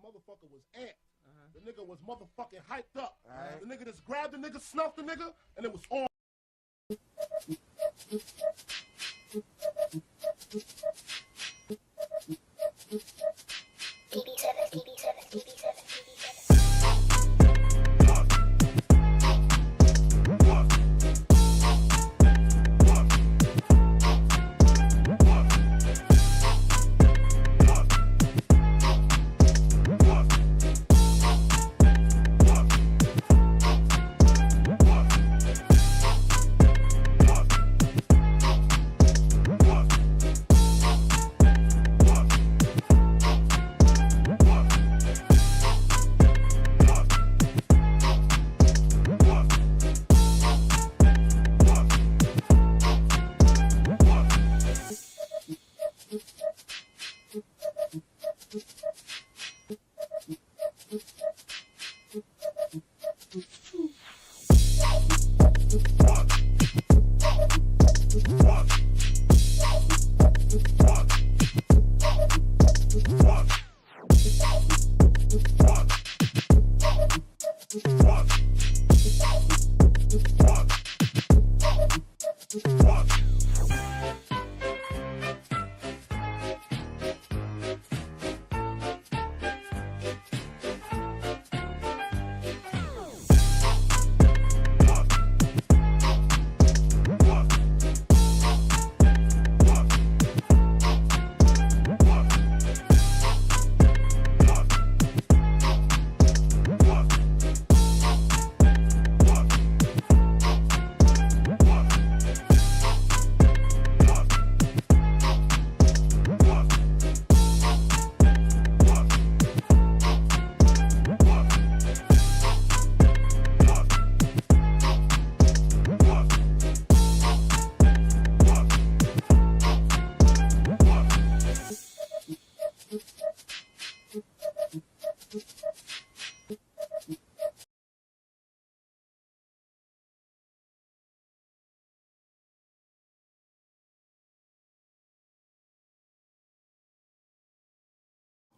Motherfucker was amped. The nigga was motherfucking hyped up. The nigga just grabbed the nigga, snuffed the nigga, and it was on.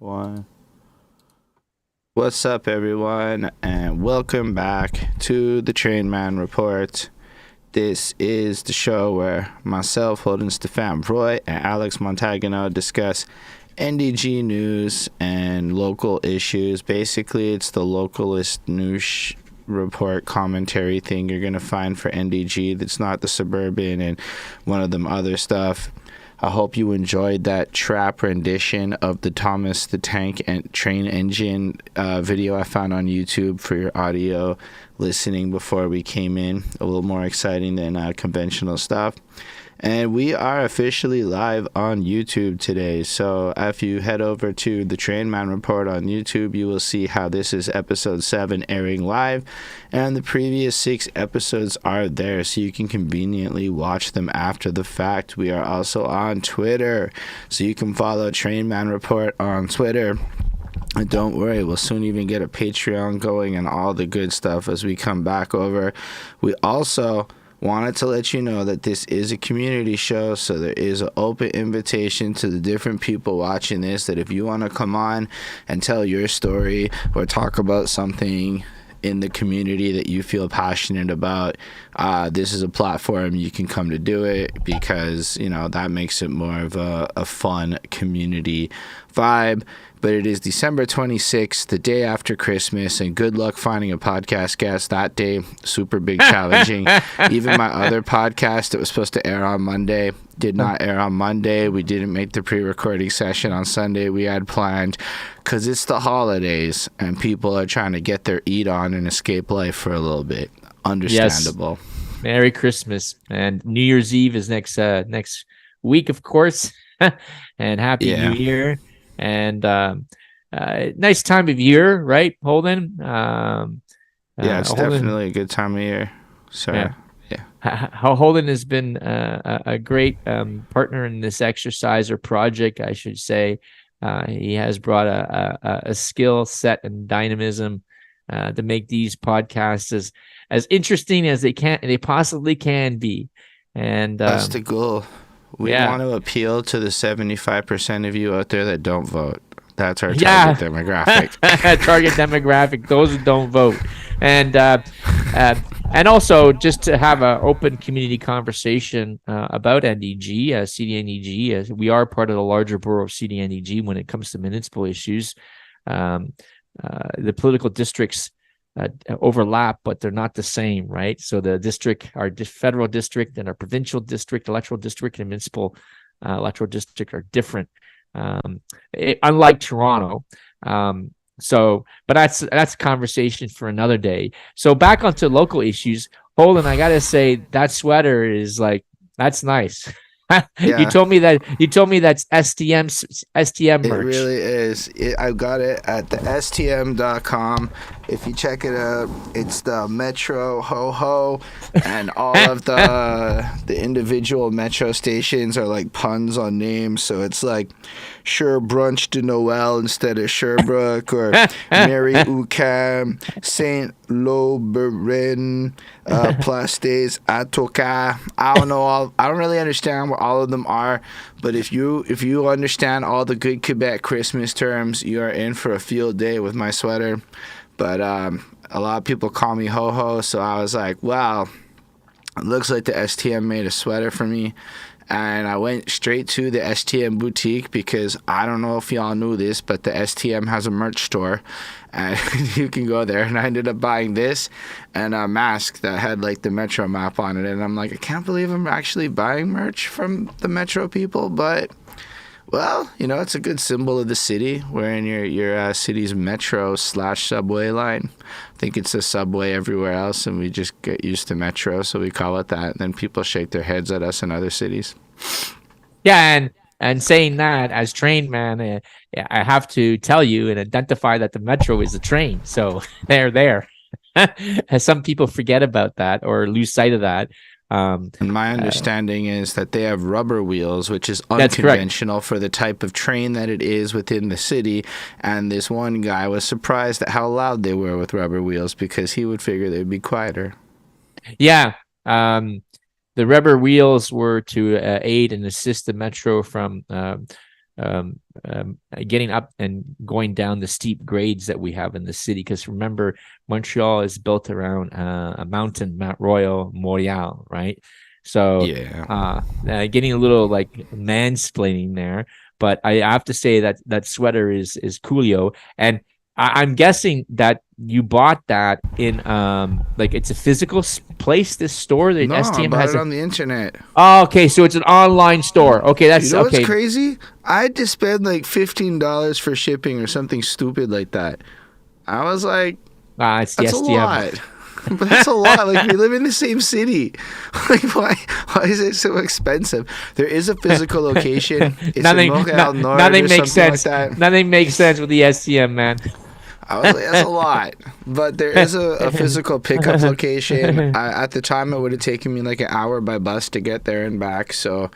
One. What's up, everyone, and welcome back to the Trainman Report. This is the show where myself, Holden Stephan Roy, and Alex Montagano discuss NDG news and local issues. Basically, it's the localist news report commentary thing you're going to find for NDG. That's not the suburban and one of them other stuff. I hope you enjoyed that trap rendition of the Thomas the Tank and Train Engine video I found on YouTube for your audio listening before we came in. A little more exciting than conventional stuff. And we are officially live on YouTube today. So if you head over to the Trainman Report on YouTube, you will see how this is episode 7 airing live. And the previous 6 episodes are there, so you can conveniently watch them after the fact. We are also on Twitter, so you can follow Trainman Report on Twitter. And don't worry, we'll soon even get a Patreon going and all the good stuff as we come back over. We also wanted to let you know that this is a community show, so there is an open invitation to the different people watching this, that if you want to come on and tell your story or talk about something in the community that you feel passionate about, this is a platform you can come to do it, because that makes it more of a fun community vibe. But it is December 26th, the day after Christmas, and good luck finding a podcast guest that day. Super big challenging. Even my other podcast that was supposed to air on Monday did not air on Monday. We didn't make the pre-recording session on Sunday we had planned, because it's the holidays and people are trying to get their eat on and escape life for a little bit. Understandable. Yes. Merry Christmas. And New Year's Eve is next week, of course. And Happy New Year. And nice time of year, right, Holden? It's Holden, definitely a good time of year. So, yeah. Holden has been a great partner in this exercise or project, I should say. He has brought a skill set and dynamism to make these podcasts as interesting as they possibly can be. And that's the goal. We want to appeal to the 75% of you out there that don't vote. That's our target demographic. Target demographic, those who don't vote. And also just to have an open community conversation about NDG, CDN-NDG. We are part of the larger borough of CDN-NDG when it comes to municipal issues. The political districts overlap, but they're not the same, right? So the district, our federal district and our provincial district, electoral district, and municipal electoral district are different, unlike Toronto. But that's a conversation for another day. So back onto local issues, Holden, I gotta say that sweater is that's nice. You told me that's STM merch. It really is. I got it at the STM.com. If you check it out, it's the Metro ho-ho, and all of the individual Metro stations are like puns on names. So it's like Sure Brunch de Noël instead of Sherbrooke, or Mary Ucam, Saint Lauberin, Places Atoka. I don't really understand what all of them are, but if you understand all the good Quebec Christmas terms, you are in for a field day with my sweater. But a lot of people call me ho-ho, so I was like, wow, it looks like the STM made a sweater for me. And I went straight to the STM boutique, because I don't know if y'all knew this, but the STM has a merch store, and you can go there. And I ended up buying this and a mask that had like the Metro map on it. And I'm like, I can't believe I'm actually buying merch from the Metro people, but well, it's a good symbol of the city. We're in your city's metro/subway line. I think it's a subway everywhere else, and we just get used to metro, so we call it that. And then people shake their heads at us in other cities. Yeah, and saying that, as Trainman, I have to tell you and identify that the metro is a train. So they're there. Some people forget about that or lose sight of that. And my understanding is that they have rubber wheels, which is unconventional for the type of train that it is within the city. And this one guy was surprised at how loud they were with rubber wheels, because he would figure they'd be quieter. Yeah. The rubber wheels were to aid and assist the metro from getting up and going down the steep grades that we have in the city. Because remember, Montreal is built around a mountain, Mount Royal, Montreal, right? So getting a little like mansplaining there. But I have to say that sweater is coolio. And I'm guessing that you bought that in like it's a physical place. This store that STM I bought has it on the internet. Oh, okay, so it's an online store. Okay, that's okay. What's crazy? I had to spend like $15 for shipping or something stupid like that. I was like, it's the that's STM. a lot. But that's a lot. Like, we live in the same city. Like, why is it so expensive? There is a physical location. It's nothing, in Montreal Nord nothing or makes something sense. like that. Nothing makes sense with the SCM, man. I was like, that's a lot. But there is a physical pickup location. At the time, it would have taken me like an hour by bus to get there and back. So,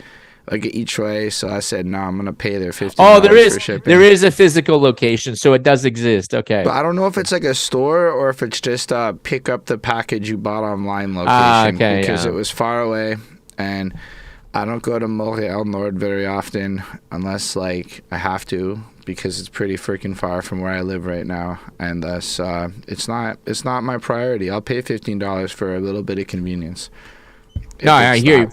like, each way. So I said, no, I'm going to pay their $50 for shipping. There is a physical location, so it does exist. Okay. But I don't know if it's like a store or if it's just a pick up the package you bought online location. Okay, because it was far away. And I don't go to Montreal Nord very often unless, like, I have to, because it's pretty freaking far from where I live right now, and thus it's not my priority. I'll pay $15 for a little bit of convenience. No, I hear you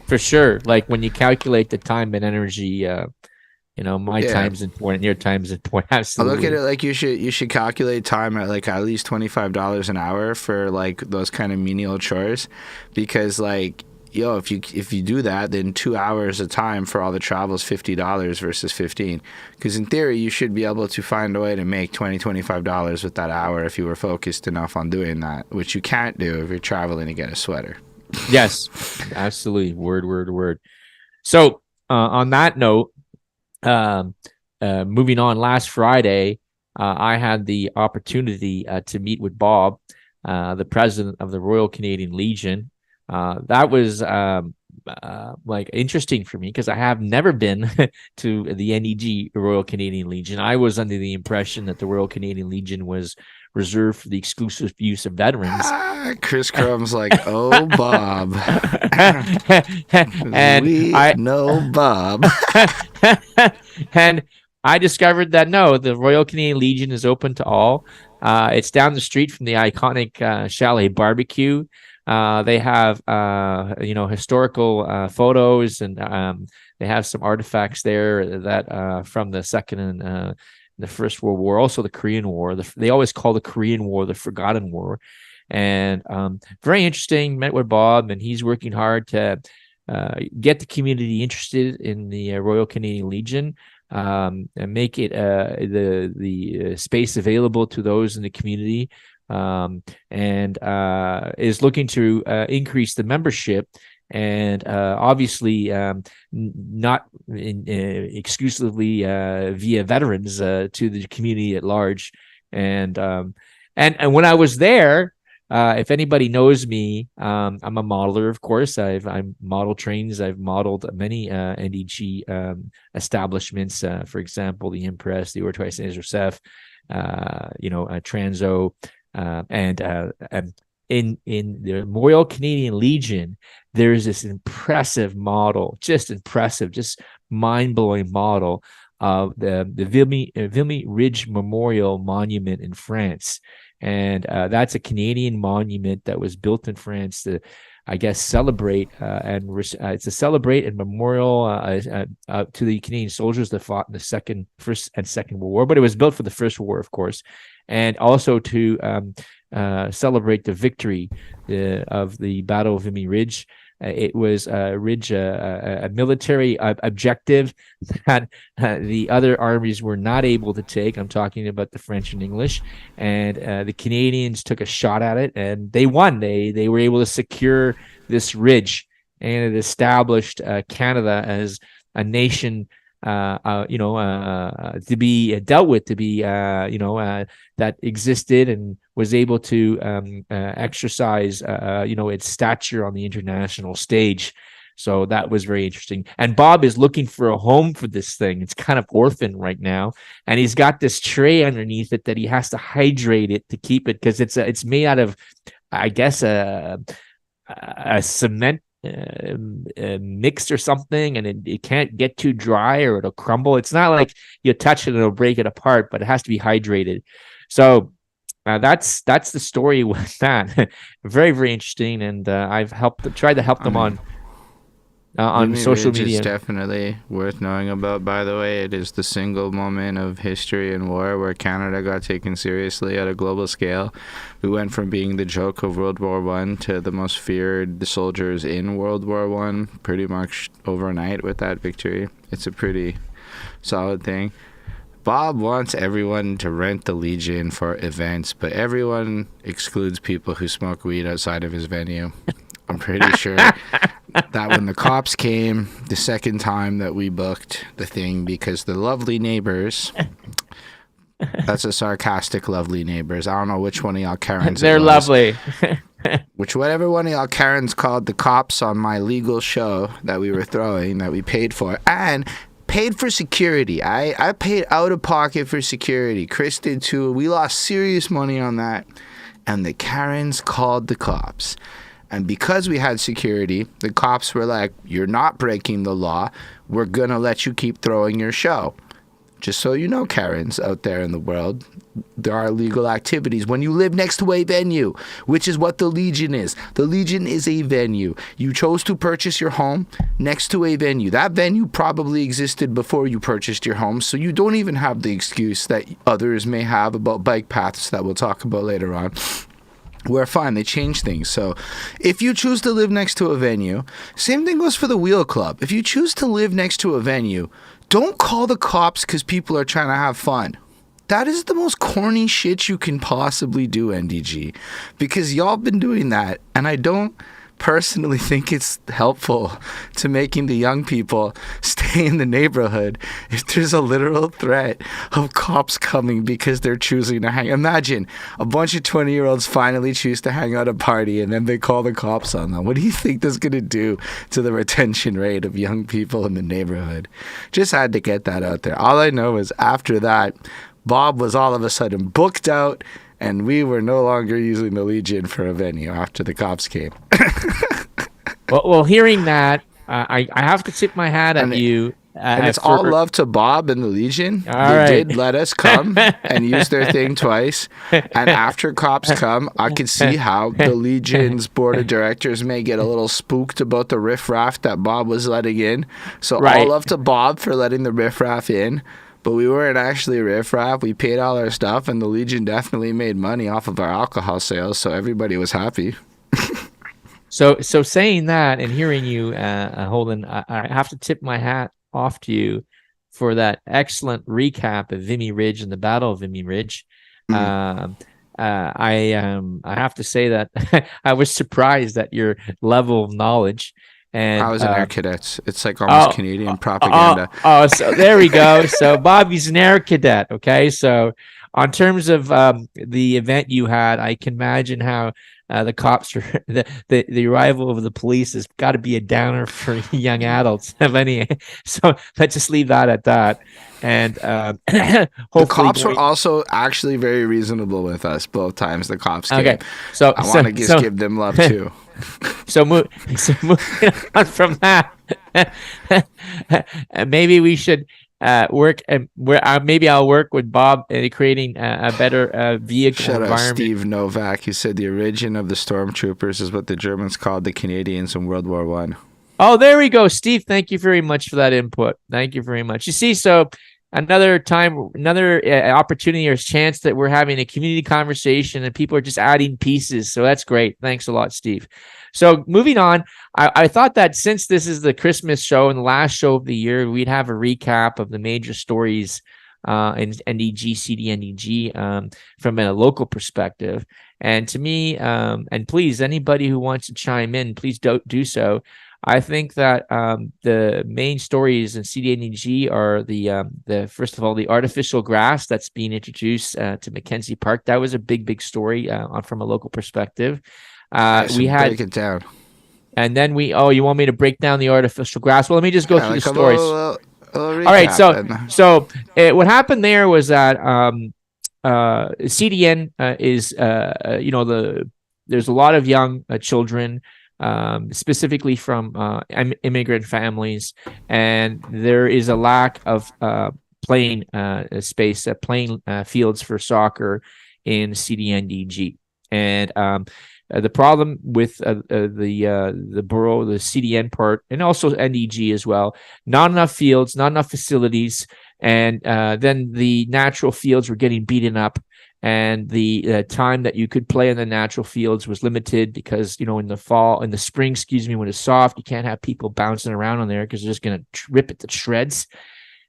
for sure. Like, when you calculate the time and energy, my time's important, your time's important. Absolutely. I look at it like you should calculate time at like at least $25 an hour for like those kind of menial chores, because like, yo, if you do that, then 2 hours of time for all the travel is $50 versus $15. Because in theory, you should be able to find a way to make $25 with that hour if you were focused enough on doing that, which you can't do if you're traveling to get a sweater. Yes, absolutely. Word. So on that note, moving on, last Friday, I had the opportunity to meet with Bob, the president of the Royal Canadian Legion. That was like interesting for me because I have never been to the NDG Royal Canadian Legion. I was under the impression that the Royal Canadian Legion was reserved for the exclusive use of veterans. Chris Crumb's like, oh, Bob. And I know Bob. And I discovered that no, the Royal Canadian Legion is open to all. It's down the street from the iconic Chalet Barbecue. They have historical photos, and they have some artifacts there that from the Second and the First World War, also the Korean War. They always call the Korean War the Forgotten War. And very interesting. Met with Bob, and he's working hard to get the community interested in the Royal Canadian Legion, and make it the space available to those in the community. And is looking to increase the membership, and obviously not exclusively via veterans to the community at large. And when I was there, if anybody knows me, I'm a modeler, of course. I'm model trains. I've modeled many NDG establishments, for example, the Impress, the Ortois Saint-Joseph, Transo. And in the Royal Canadian Legion, there's this impressive model, just mind-blowing model of the Vimy Ridge Memorial Monument in France. And that's a Canadian monument that was built in France to, I guess, celebrate it's to celebrate and memorial to the Canadian soldiers that fought in the First and Second World War. But it was built for the First War, of course, and also to celebrate the victory of the Battle of Vimy Ridge. It was a military objective that the other armies were not able to take. I'm talking about the French and English, and the Canadians took a shot at it, and they won. They were able to secure this ridge, and it established Canada as a nation to be dealt with, to be that existed and was able to exercise its stature on the international stage. So that was very interesting. And Bob is looking for a home for this thing. It's kind of orphaned right now, and he's got this tray underneath it that he has to hydrate it to keep it, because it's made out of, I guess, a cement mixed or something, and it can't get too dry or it'll crumble. It's not like you touch it and it'll break it apart, but it has to be hydrated. So that's the story with that. Very, very interesting, and I've tried to help them on social media. It's definitely worth knowing about. By the way, it is the single moment of history and war where Canada got taken seriously at a global scale. We went from being the joke of World War I to the most feared soldiers in World War I pretty much overnight with that victory. It's a pretty solid thing. Bob wants everyone to rent the Legion for events, but everyone excludes people who smoke weed outside of his venue. I'm pretty sure that when the cops came the second time that we booked the thing, because the lovely neighbors, that's a sarcastic lovely neighbors. I don't know which one of y'all Karens They're lovely. Whatever one of y'all Karens called the cops on my legal show that we were throwing, that we paid for, and paid for security. I paid out of pocket for security. Chris did too. We lost serious money on that. And the Karens called the cops. And because we had security, the cops were like, "You're not breaking the law. We're going to let you keep throwing your show." Just so you know, Karens out there in the world, there are legal activities when you live next to a venue, which is what the Legion is. The Legion is a venue. You chose to purchase your home next to a venue. That venue probably existed before you purchased your home, so you don't even have the excuse that others may have about bike paths that we'll talk about later on. We're fine. They change things. So if you choose to live next to a venue, same thing goes for the Wheel Club. If you choose to live next to a venue, don't call the cops because people are trying to have fun. That is the most corny shit you can possibly do, NDG, because y'all been doing that, and I don't personally think it's helpful to making the young people stay in the neighborhood if there's a literal threat of cops coming because they're choosing to hang. Imagine a bunch of 20-year-olds finally choose to hang out a party and then they call the cops on them. What do you think that's going to do to the retention rate of young people in the neighborhood? Just had to get that out there. All I know is after that, Bob was all of a sudden booked out, and we were no longer using the Legion for a venue after the cops came. Well, hearing that, I have to tip my hat at you. And it's all love to Bob and the Legion. They did let us come and use their thing twice. And after cops come, I could see how the Legion's board of directors may get a little spooked about the riffraff that Bob was letting in. So all love to Bob for letting the riffraff in. But we weren't actually riffraff. We paid all our stuff, and the Legion definitely made money off of our alcohol sales, so everybody was happy. So saying that and hearing you, Holden, I have to tip my hat off to you for that excellent recap of Vimy Ridge and the Battle of Vimy Ridge. I have to say that I was surprised at your level of knowledge. And I was in Air Cadets. It's like almost Canadian propaganda. So there we go. So Bobby's an Air Cadet. Okay. So on terms of the event you had, I can imagine how the cops are, the arrival of the police has got to be a downer for young adults. So let's just leave that at that. And the cops were also actually very reasonable with us both times the cops came. Okay. So I want to just give them love too. So moving on from that, maybe we should work. Maybe I'll work with Bob in creating a better vehicle environment. Shout out Steve Novak, who said the origin of the stormtroopers is what the Germans called the Canadians in World War I. Oh, there we go, Steve. Thank you very much for that input. Thank you very much. You see, so another opportunity or chance that we're having a community conversation and people are just adding pieces. So that's great. Thanks a lot, Steve. So moving on, I thought that since this is the Christmas show and the last show of the year, we'd have a recap of the major stories in NDG, CDN-NDG from a local perspective. And to me, and please, anybody who wants to chime in, please do so. I think that the main stories in CDN-NDG are the first of all, the artificial grass that's being introduced to Mackenzie Park. That was a big story from a local perspective. We had break it down, and then you want me to break down the artificial grass? Well, let me just go through the stories. All right, so what happened there was that CDN is there's a lot of young children. Specifically from immigrant families, and there is a lack of playing space, playing fields for soccer in CDN-NDG. And the problem with the borough, the CDN part, and also NDG as well, not enough fields, not enough facilities, and then the natural fields were getting beaten up. And the time that you could play in the natural fields was limited because, in the spring, when it's soft, you can't have people bouncing around on there because they're just going to rip it to shreds.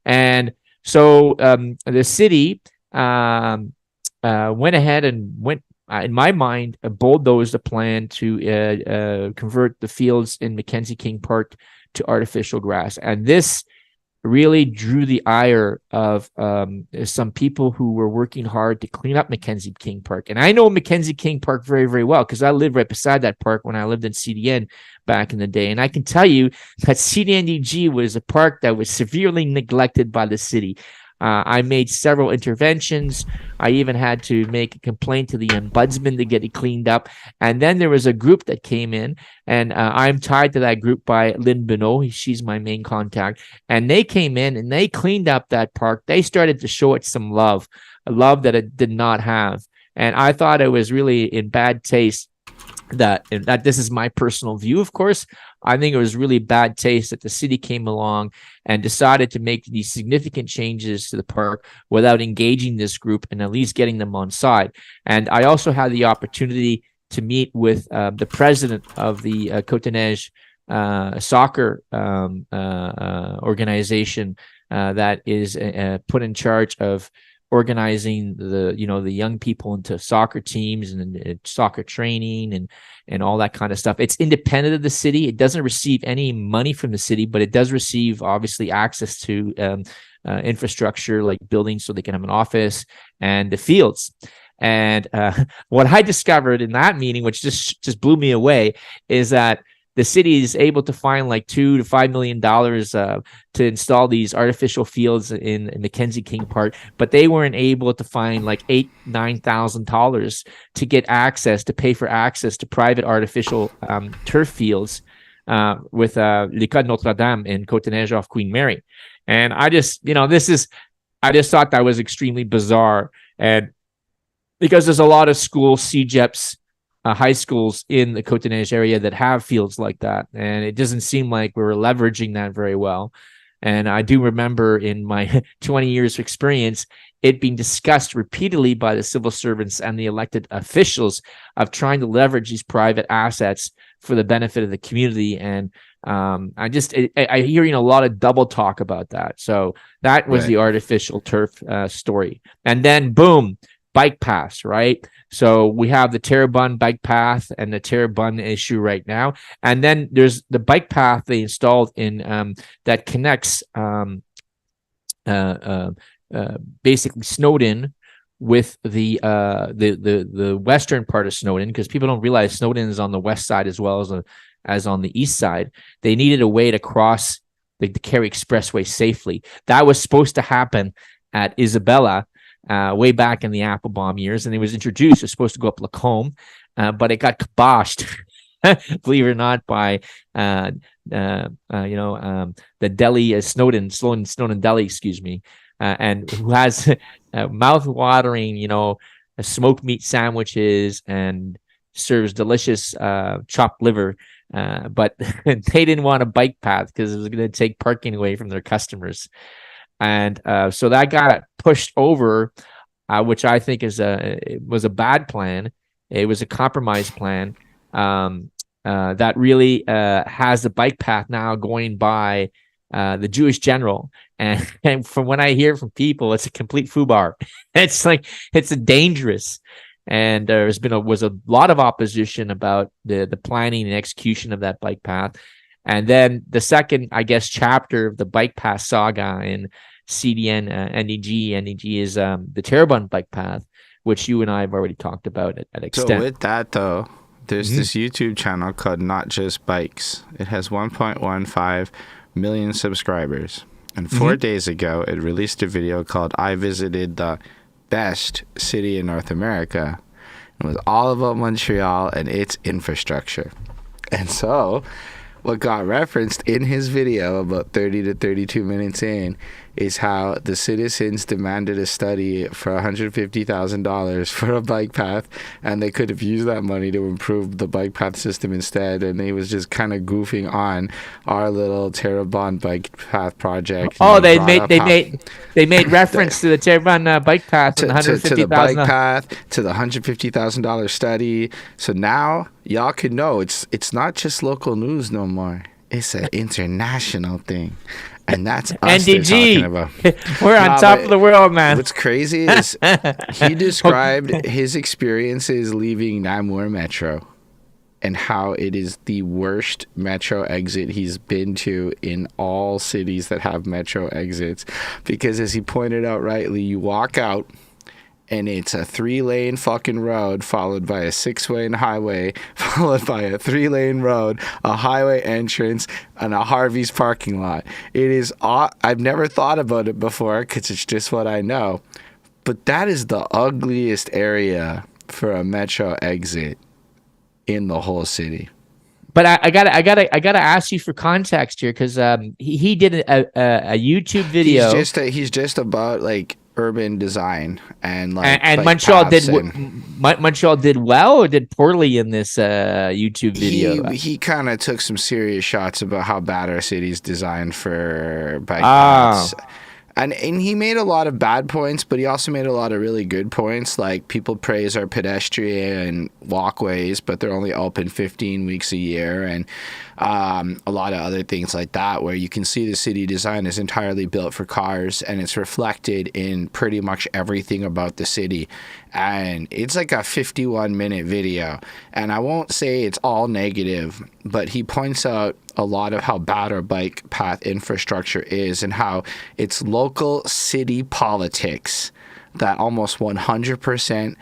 And So the city went ahead and in my mind, bulldozed a plan to convert the fields in Mackenzie King Park to artificial grass. And this really drew the ire of some people who were working hard to clean up Mackenzie King Park. And I know Mackenzie King Park very, very well because I lived right beside that park when I lived in CDN back in the day. And I can tell you that CDN-NDG was a park that was severely neglected by the city. I made several interventions. I even had to make a complaint to the ombudsman to get it cleaned up. And then there was a group that came in, and I'm tied to that group by Lynn Bonneau. She's my main contact. And they came in and they cleaned up that park. They started to show it some love, a love that it did not have. And I thought it was really in bad taste that this is my personal view, of course. I think it was really bad taste that the city came along and decided to make these significant changes to the park without engaging this group and at least getting them on side. And I also had the opportunity to meet with the president of the Côte-des-Neiges soccer organization that is put in charge of organizing the young people into soccer teams and soccer training and all that kind of stuff. It's independent of the city. It doesn't receive any money from the city, but it does receive obviously access to infrastructure like buildings so they can have an office and the fields. And what I discovered in that meeting, which just blew me away, is that the city is able to find like $2 to $5 million to install these artificial fields in Mackenzie King Park, but they weren't able to find like $8,000-9,000 to get access, to pay for access to private artificial turf fields with L'École Notre Dame in Côte-des-Neiges off Queen Mary. And I just thought that was extremely bizarre. And because there's a lot of schools, CEGEPs, high schools in the Côte-des-Neiges area that have fields like that. And it doesn't seem like we were leveraging that very well. And I do remember in my 20 years of experience, it being discussed repeatedly by the civil servants and the elected officials of trying to leverage these private assets for the benefit of the community. And I'm hearing a lot of double talk about that. So that was the artificial turf story. And then boom, bike paths, right? So we have the Terrebonne bike path and the Terrebonne issue right now. And then there's the bike path they installed in that connects basically Snowdon with the western part of Snowdon, because people don't realize Snowdon is on the west side as well as on the east side. They needed a way to cross the Kerry Expressway safely. That was supposed to happen at Isabella way back in the Applebaum years, and it was introduced. It was supposed to go up Lacombe, but it got kiboshed, believe it or not, by the deli, Snowdon Deli, excuse me, and who has mouth-watering, smoked meat sandwiches and serves delicious chopped liver. But they didn't want a bike path because it was going to take parking away from their customers. And so that got pushed over, which I think was a bad plan. It was a compromise plan that really has the bike path now going by the Jewish General. And from what I hear from people, it's a complete foobar. It's dangerous. And was a lot of opposition about the planning and execution of that bike path. And then the second, I guess, chapter of the bike path saga in CDN-NDG. NDG is the Terrebonne bike path, which you and I have already talked about at extent. So with that, though, there's this YouTube channel called Not Just Bikes. It has 1.15 million subscribers. And 4 days ago, it released a video called I Visited the Best City in North America. It was all about Montreal and its infrastructure. And so what got referenced in his video about 30 to 32 minutes in is how the citizens demanded a study for $150,000 for a bike path, and they could have used that money to improve the bike path system instead. And he was just kind of goofing on our little Terrebonne bike path project. Oh, they made reference to the Terrebonne bike path and $150,000 to the bike path, to the $150,000 study. So now y'all can know it's not just local news no more. It's an international thing. And that's us they're talking about. We're on top of the world, man. What's crazy is he described his experiences leaving Namur Metro and how it is the worst metro exit he's been to in all cities that have metro exits. Because as he pointed out rightly, you walk out and it's a 3-lane fucking road followed by a 6-lane highway, followed by a 3-lane road, a highway entrance, and a Harvey's parking lot. It is, I've never thought about it before because it's just what I know. But that is the ugliest area for a metro exit in the whole city. But I gotta ask you for context here, because he did a YouTube video. He's just about like urban design and like and Montreal did well or did poorly in this YouTube video. He kind of took some serious shots about how bad our city's designed for bike paths. And he made a lot of bad points, but he also made a lot of really good points. Like, people praise our pedestrian walkways, but they're only open 15 weeks a year. And a lot of other things like that, where you can see the city design is entirely built for cars, and it's reflected in pretty much everything about the city. And it's like a 51-minute video. And I won't say it's all negative, but he points out a lot of how bad our bike path infrastructure is and how it's local city politics that almost 100%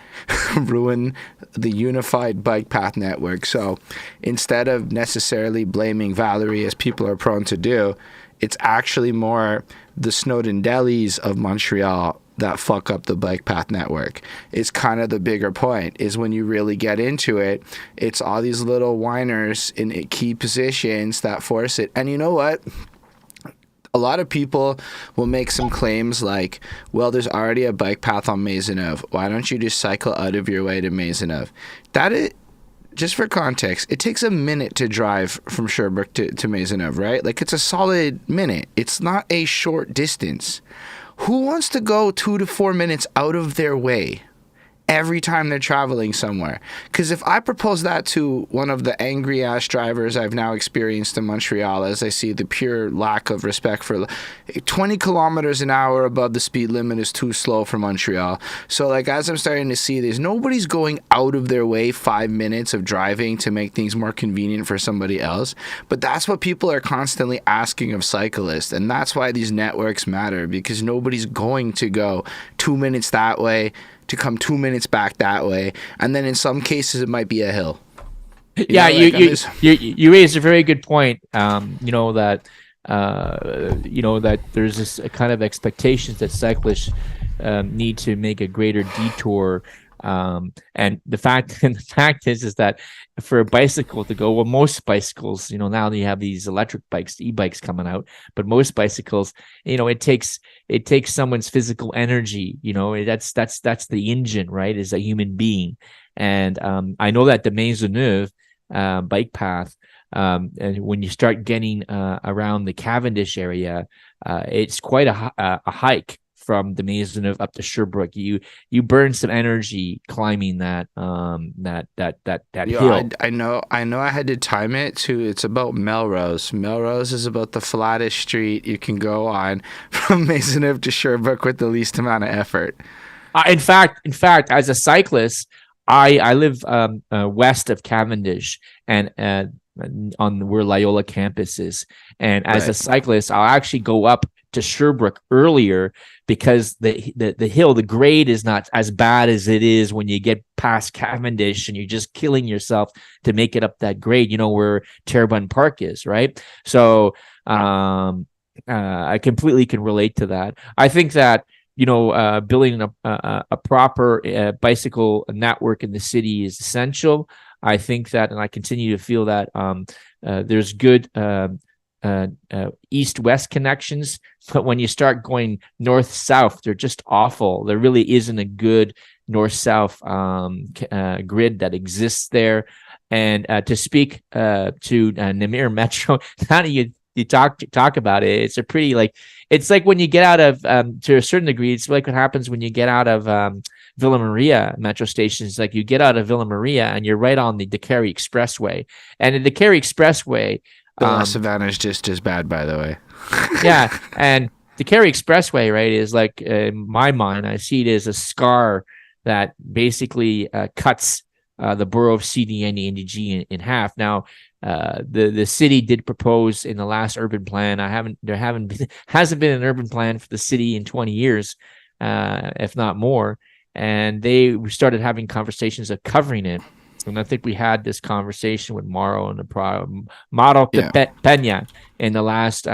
ruin the unified bike path network. So instead of necessarily blaming Valerie, as people are prone to do, it's actually more the Snowden delis of Montreal that fuck up the bike path network. It's kind of the bigger point, is when you really get into it, it's all these little whiners in key positions that force it. And you know what? A lot of people will make some claims like, well, there's already a bike path on Maisonneuve. Why don't you just cycle out of your way to Maisonneuve? That is, just for context, it takes a minute to drive from Sherbrooke to Maisonneuve, right? Like, it's a solid minute. It's not a short distance. Who wants to go 2 to 4 minutes out of their way every time they're traveling somewhere? Because if I propose that to one of the angry ass drivers I've now experienced in Montreal, as I see the pure lack of respect for 20 kilometers an hour above the speed limit is too slow for Montreal. So like, as I'm starting to see this, nobody's going out of their way 5 minutes of driving to make things more convenient for somebody else. But that's what people are constantly asking of cyclists. And that's why these networks matter, because nobody's going to go 2 minutes that way to come 2 minutes back that way, and then in some cases it might be a hill. You raised a very good point. That there's this kind of expectations that cyclists need to make a greater detour. And the fact is that for a bicycle to go, well, most bicycles, now you have these electric bikes, e-bikes coming out, but most bicycles, it takes someone's physical energy. That's the engine, right? Is a human being. And I know that the Maisonneuve bike path, and when you start getting around the Cavendish area, it's quite a hike from the Maisonneuve up to Sherbrooke. You burn some energy climbing that hill. I know I had to time it to, it's about Melrose. Melrose is about the flattest street you can go on from Maisonneuve to Sherbrooke with the least amount of effort. In fact, as a cyclist, I live west of Cavendish and on where Loyola campus is. And as a cyclist, I'll actually go up to Sherbrooke earlier because the hill, the grade is not as bad as it is when you get past Cavendish and you're just killing yourself to make it up that grade, where Terrebonne Park is, right? So I completely can relate to that. I think that building a proper bicycle network in the city is essential. I think that, and I continue to feel that there's good east-west connections, but when you start going north-south, they're just awful. There really isn't a good north-south grid that exists there. And to speak to Namur Metro, now that you talk about it, it's a pretty it's like when you get out of to a certain degree, it's like what happens when you get out of Villa Maria metro stations. Like, you get out of Villa Maria and you're right on the Carey Expressway, and the Carey Expressway The West Savannah is just as bad, by the way. Yeah, and the Cary Expressway, right, is like, in my mind, I see it as a scar that basically cuts the borough of CDN-NDG in half. Now, the city did propose in the last urban plan. Hasn't been an urban plan for the city in 20 years, if not more. And they started having conversations of covering it. And I think we had this conversation with Mauro Pena in the last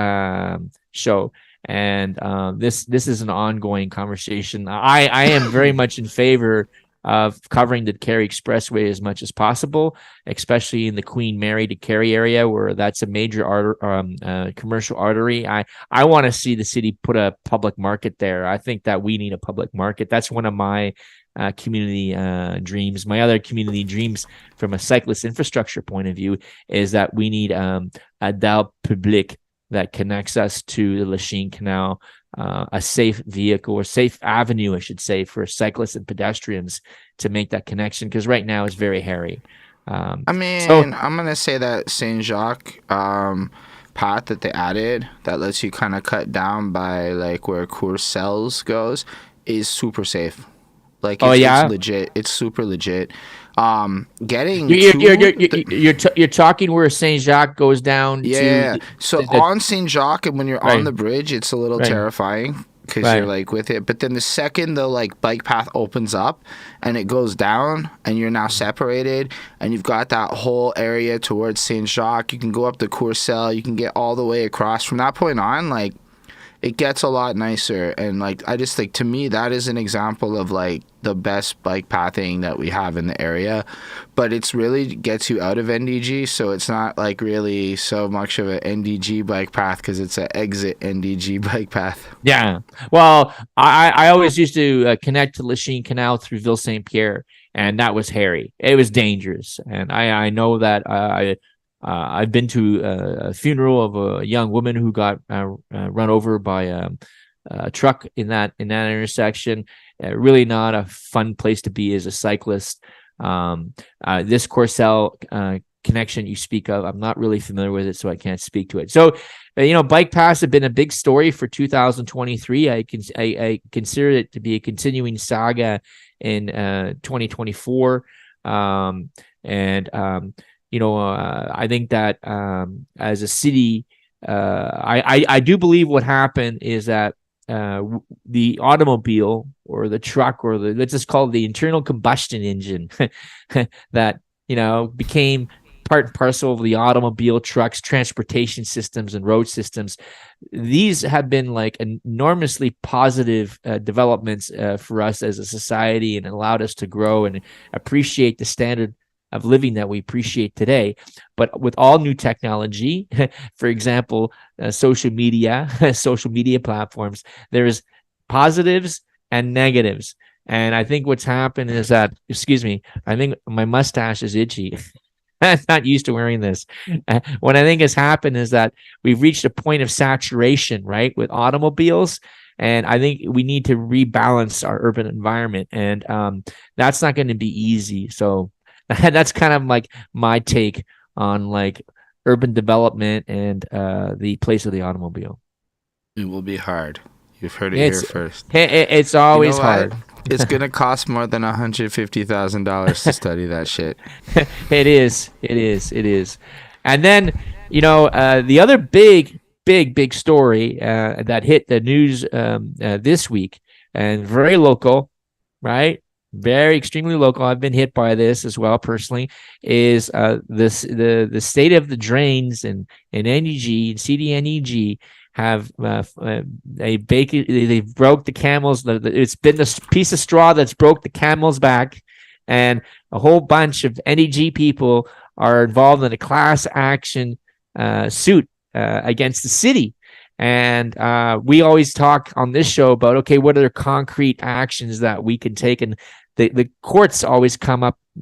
show. And this is an ongoing conversation. I am very much in favor of covering the Cary Expressway as much as possible, especially in the Queen Mary to Cary area, where that's a major commercial artery. I want to see the city put a public market there. I think that we need a public market. That's one of my community dreams. My other community dreams from a cyclist infrastructure point of view is that we need a dalle publique that connects us to the Lachine Canal, a safe vehicle or safe avenue, I should say, for cyclists and pedestrians to make that connection, because right now it's very hairy. I'm going to say that Saint Jacques path that they added that lets you kind of cut down by like where Courcelles goes is super safe. Like, it's legit. It's super legit. You're talking where Saint Jacques goes down. Yeah. So on Saint Jacques, and when you're on the bridge, it's a little terrifying because you're like with it. But then the second the like bike path opens up and it goes down, and you're now separated, and you've got that whole area towards Saint Jacques. You can go up the Courcelles. You can get all the way across. From that point on, like, it gets a lot nicer. And like, I just think, to me, that is an example of like the best bike pathing that we have in the area. But it's really gets you out of NDG, so it's not like really so much of an NDG bike path, because it's an exit NDG bike path. Yeah. Well, I always used to connect to Lachine Canal through Ville Saint Pierre, and that was hairy. It was dangerous. And I know that I've been to a funeral of a young woman who got run over by a truck in that intersection. Really not a fun place to be as a cyclist. This Courcelles connection you speak of, I'm not really familiar with it, so I can't speak to it. So, bike paths have been a big story for 2023. I consider it to be a continuing saga in 2024. I think that as a city, I do believe what happened is that the automobile or the truck, or let's just call it the internal combustion engine that, became part and parcel of the automobile, trucks, transportation systems, and road systems. These have been like enormously positive developments for us as a society, and allowed us to grow and appreciate the standard of living that we appreciate today. But with all new technology, for example, social media platforms, there's positives and negatives. And I think what's happened is that, I think my mustache is itchy. I'm not used to wearing this. What I think has happened is that we've reached a point of saturation, right, with automobiles. And I think we need to rebalance our urban environment. And that's not going to be easy. So that's kind of like my take on like urban development and the place of the automobile. It will be hard. You've heard it here first. It's always hard. It's going to cost more than $150,000 to study that shit. It is. And then, the other big story that hit the news this week, and very local, right? Very extremely local. I've been hit by this as well personally. Is the state of the drains in NDG and CDN-NDG have they broke the camel's. It's been this piece of straw that's broke the camel's back, and a whole bunch of NDG people are involved in a class action suit against the city. And we always talk on this show about, okay, what are the concrete actions that we can take? And the courts always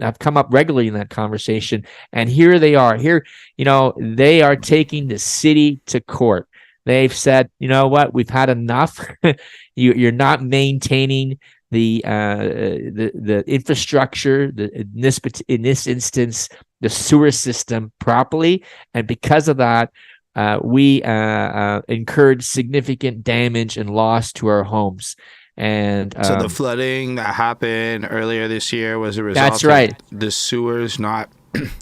have come up regularly in that conversation. And here they are. Here, they are taking the city to court. They've said, you know what, we've had enough. You're not maintaining the infrastructure, in this instance, the sewer system properly, and because of that, we incurred significant damage and loss to our homes. And so the flooding that happened earlier this year was a result that's right. of the sewers not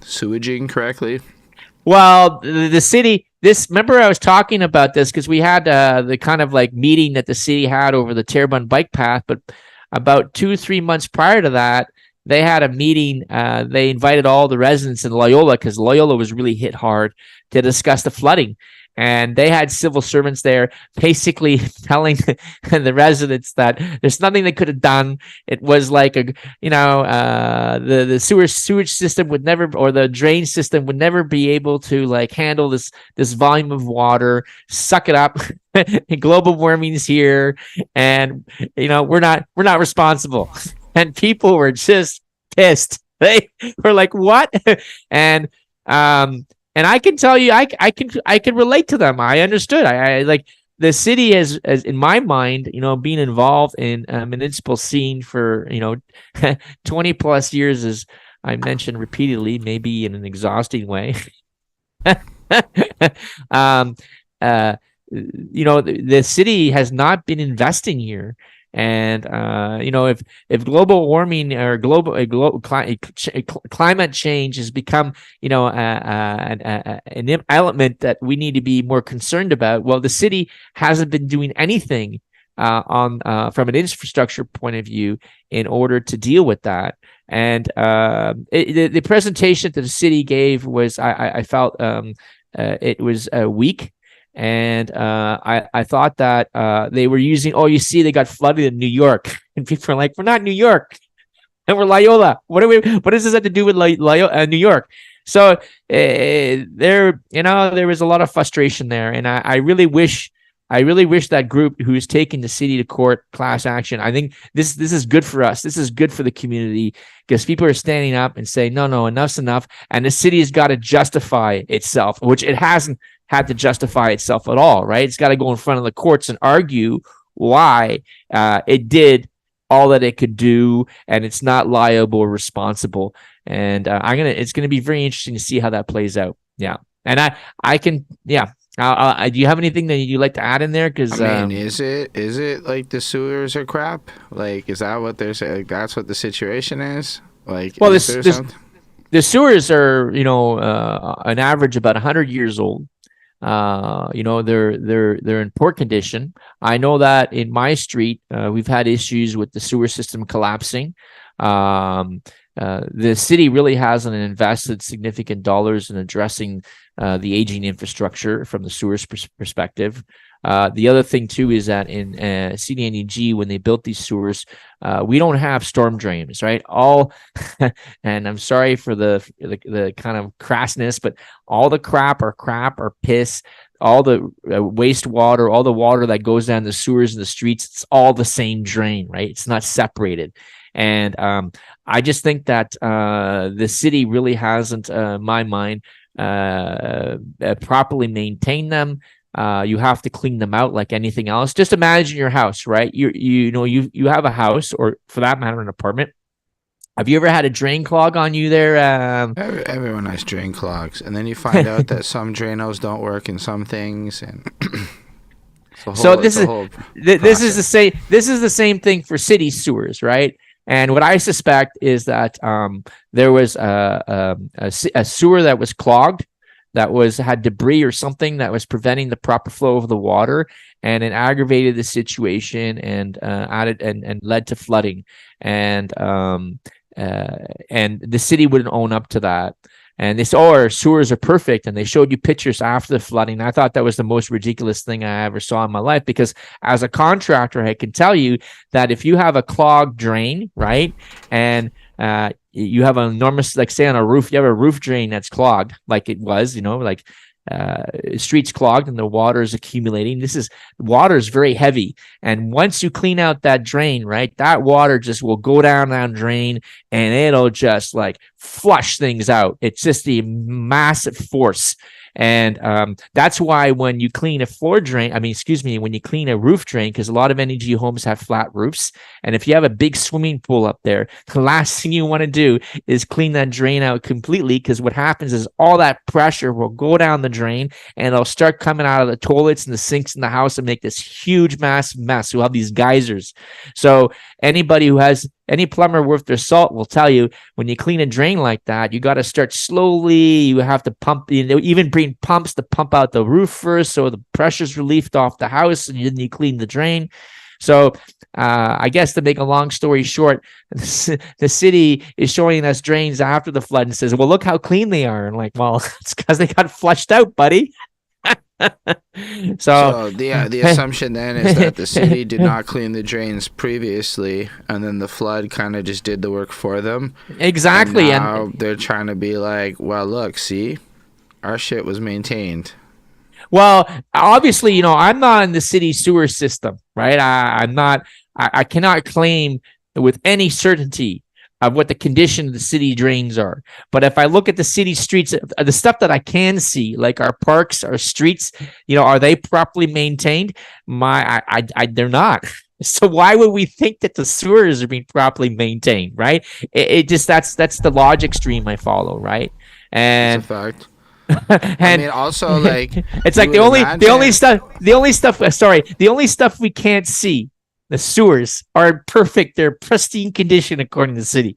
sewaging correctly. Well, the city. Remember I was talking about this because we had the kind of like meeting that the city had over the Terrebonne bike path, but about 2-3 months prior to that, they had a meeting. They invited all the residents in Loyola because Loyola was really hit hard to discuss the flooding. And they had civil servants there basically telling the residents that there's nothing they could have done. It was like the sewage system would never, or the drain system would never be able to like handle this volume of water, suck it up. Global warming's here, and we're not responsible. And people were just pissed. They were like, "What?" And I can tell you, I can relate to them. I understood. I like the city as in my mind, being involved in a municipal scene for 20 plus years, as I mentioned repeatedly, maybe in an exhausting way. The city has not been investing here. And if global warming or climate change has become an element that we need to be more concerned about, well, the city hasn't been doing anything from an infrastructure point of view in order to deal with that. And the presentation that the city gave was I felt it was weak. And I thought that they were using, they got flooded in New York, and people are like, we're not New York, and we're Loyola. What does this have to do with Loyola, New York? So there was a lot of frustration there, and I really wish that group who's taking the city to court class action. I think this is good for us. This is good for the community because people are standing up and saying, no, enough's enough, and the city has got to justify itself, which it hasn't had to justify itself at all, right? It's got to go in front of the courts and argue why it did all that it could do, and it's not liable or responsible. And it's gonna be very interesting to see how that plays out. Yeah, and I can. Do you have anything that you'd like to add in there? Because is it like the sewers are crap? Like, is that what they're saying? Like, that's what the situation is? Like, well, the sewers are an average about 100 years old. They're in poor condition. I know that in my street, we've had issues with the sewer system collapsing. The city really hasn't invested significant dollars in addressing the aging infrastructure from the sewers perspective. The other thing too is that in CDN-NDG, when they built these sewers, we don't have storm drains, right? And I'm sorry for the kind of crassness, but all the crap or piss, all the wastewater, all the water that goes down the sewers and the streets, it's all the same drain, right? It's not separated. And I just think that the city really hasn't, in my mind, properly maintained them. You have to clean them out like anything else. Just imagine your house, right? You have a house, or for that matter, an apartment. Have you ever had a drain clog on you there? Everyone has drain clogs, and then you find out that some drainos don't work in some things, and this is the same thing for city sewers, right? And what I suspect is that there was a sewer that was clogged, that had debris or something that was preventing the proper flow of the water, and it aggravated the situation and added and led to flooding. And the city wouldn't own up to that. And they said, our sewers are perfect. And they showed you pictures after the flooding. I thought that was the most ridiculous thing I ever saw in my life, because as a contractor, I can tell you that if you have a clogged drain, right, and you have an enormous, like say on a roof, you have a roof drain that's clogged, like it was, streets clogged and the water is accumulating. Water is very heavy. And once you clean out that drain, right, that water just will go down drain, and it'll just like flush things out. It's just the massive force. And that's why when you clean a when you clean a roof drain, because a lot of NDG homes have flat roofs, and if you have a big swimming pool up there, the last thing you want to do is clean that drain out completely, because what happens is all that pressure will go down the drain and it'll start coming out of the toilets and the sinks in the house and make this huge massive mess. You'll have these geysers. So any plumber worth their salt will tell you, when you clean a drain like that, you got to start slowly. You have to pump, even bring pumps to pump out the roof first, so the pressure's relieved off the house, and then you clean the drain. So I guess to make a long story short, the city is showing us drains after the flood and says, well, look how clean they are. And like, well, it's because they got flushed out, buddy. So the assumption then is that the city did not clean the drains previously, and then the flood kind of just did the work for them. Exactly. And now they're trying to be like, well, look, see, our shit was maintained. Well, obviously, I'm not in the city sewer system, right? I cannot claim with any certainty of what the condition of the city drains are. But if I look at the city streets, the stuff that I can see, like our parks, our streets, are they properly maintained? They're not. So why would we think that the sewers are being properly maintained, right? It just, that's the logic stream I follow, right? And it's a fact. And I mean, also, like, it's like the only stuff we can't see, the sewers, are in perfect, they're pristine condition according to the city.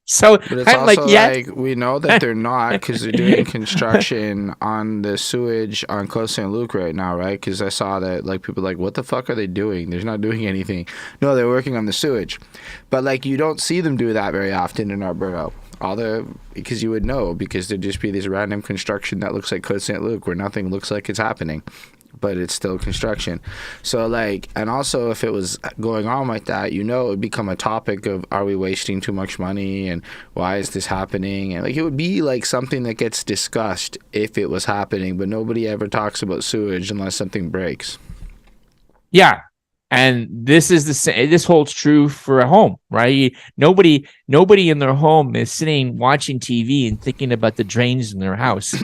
So but it's I'm also like, we know that they're not, because they're doing construction on the sewage on Côte Saint Luc right now, right? Because I saw that, like, people are like, what the fuck are they doing? They're not doing anything. No, they're working on the sewage. But, like, you don't see them do that very often in our borough. Because you would know, because there'd just be this random construction that looks like Côte Saint Luc where nothing looks like it's happening, but it's still construction. So, like, and also if it was going on like that, it would become a topic of, are we wasting too much money, and why is this happening? And, like, it would be like something that gets discussed if it was happening, but nobody ever talks about sewage unless something breaks. Yeah. And this is the same. This holds true for a home, right? Nobody in their home is sitting watching TV and thinking about the drains in their house.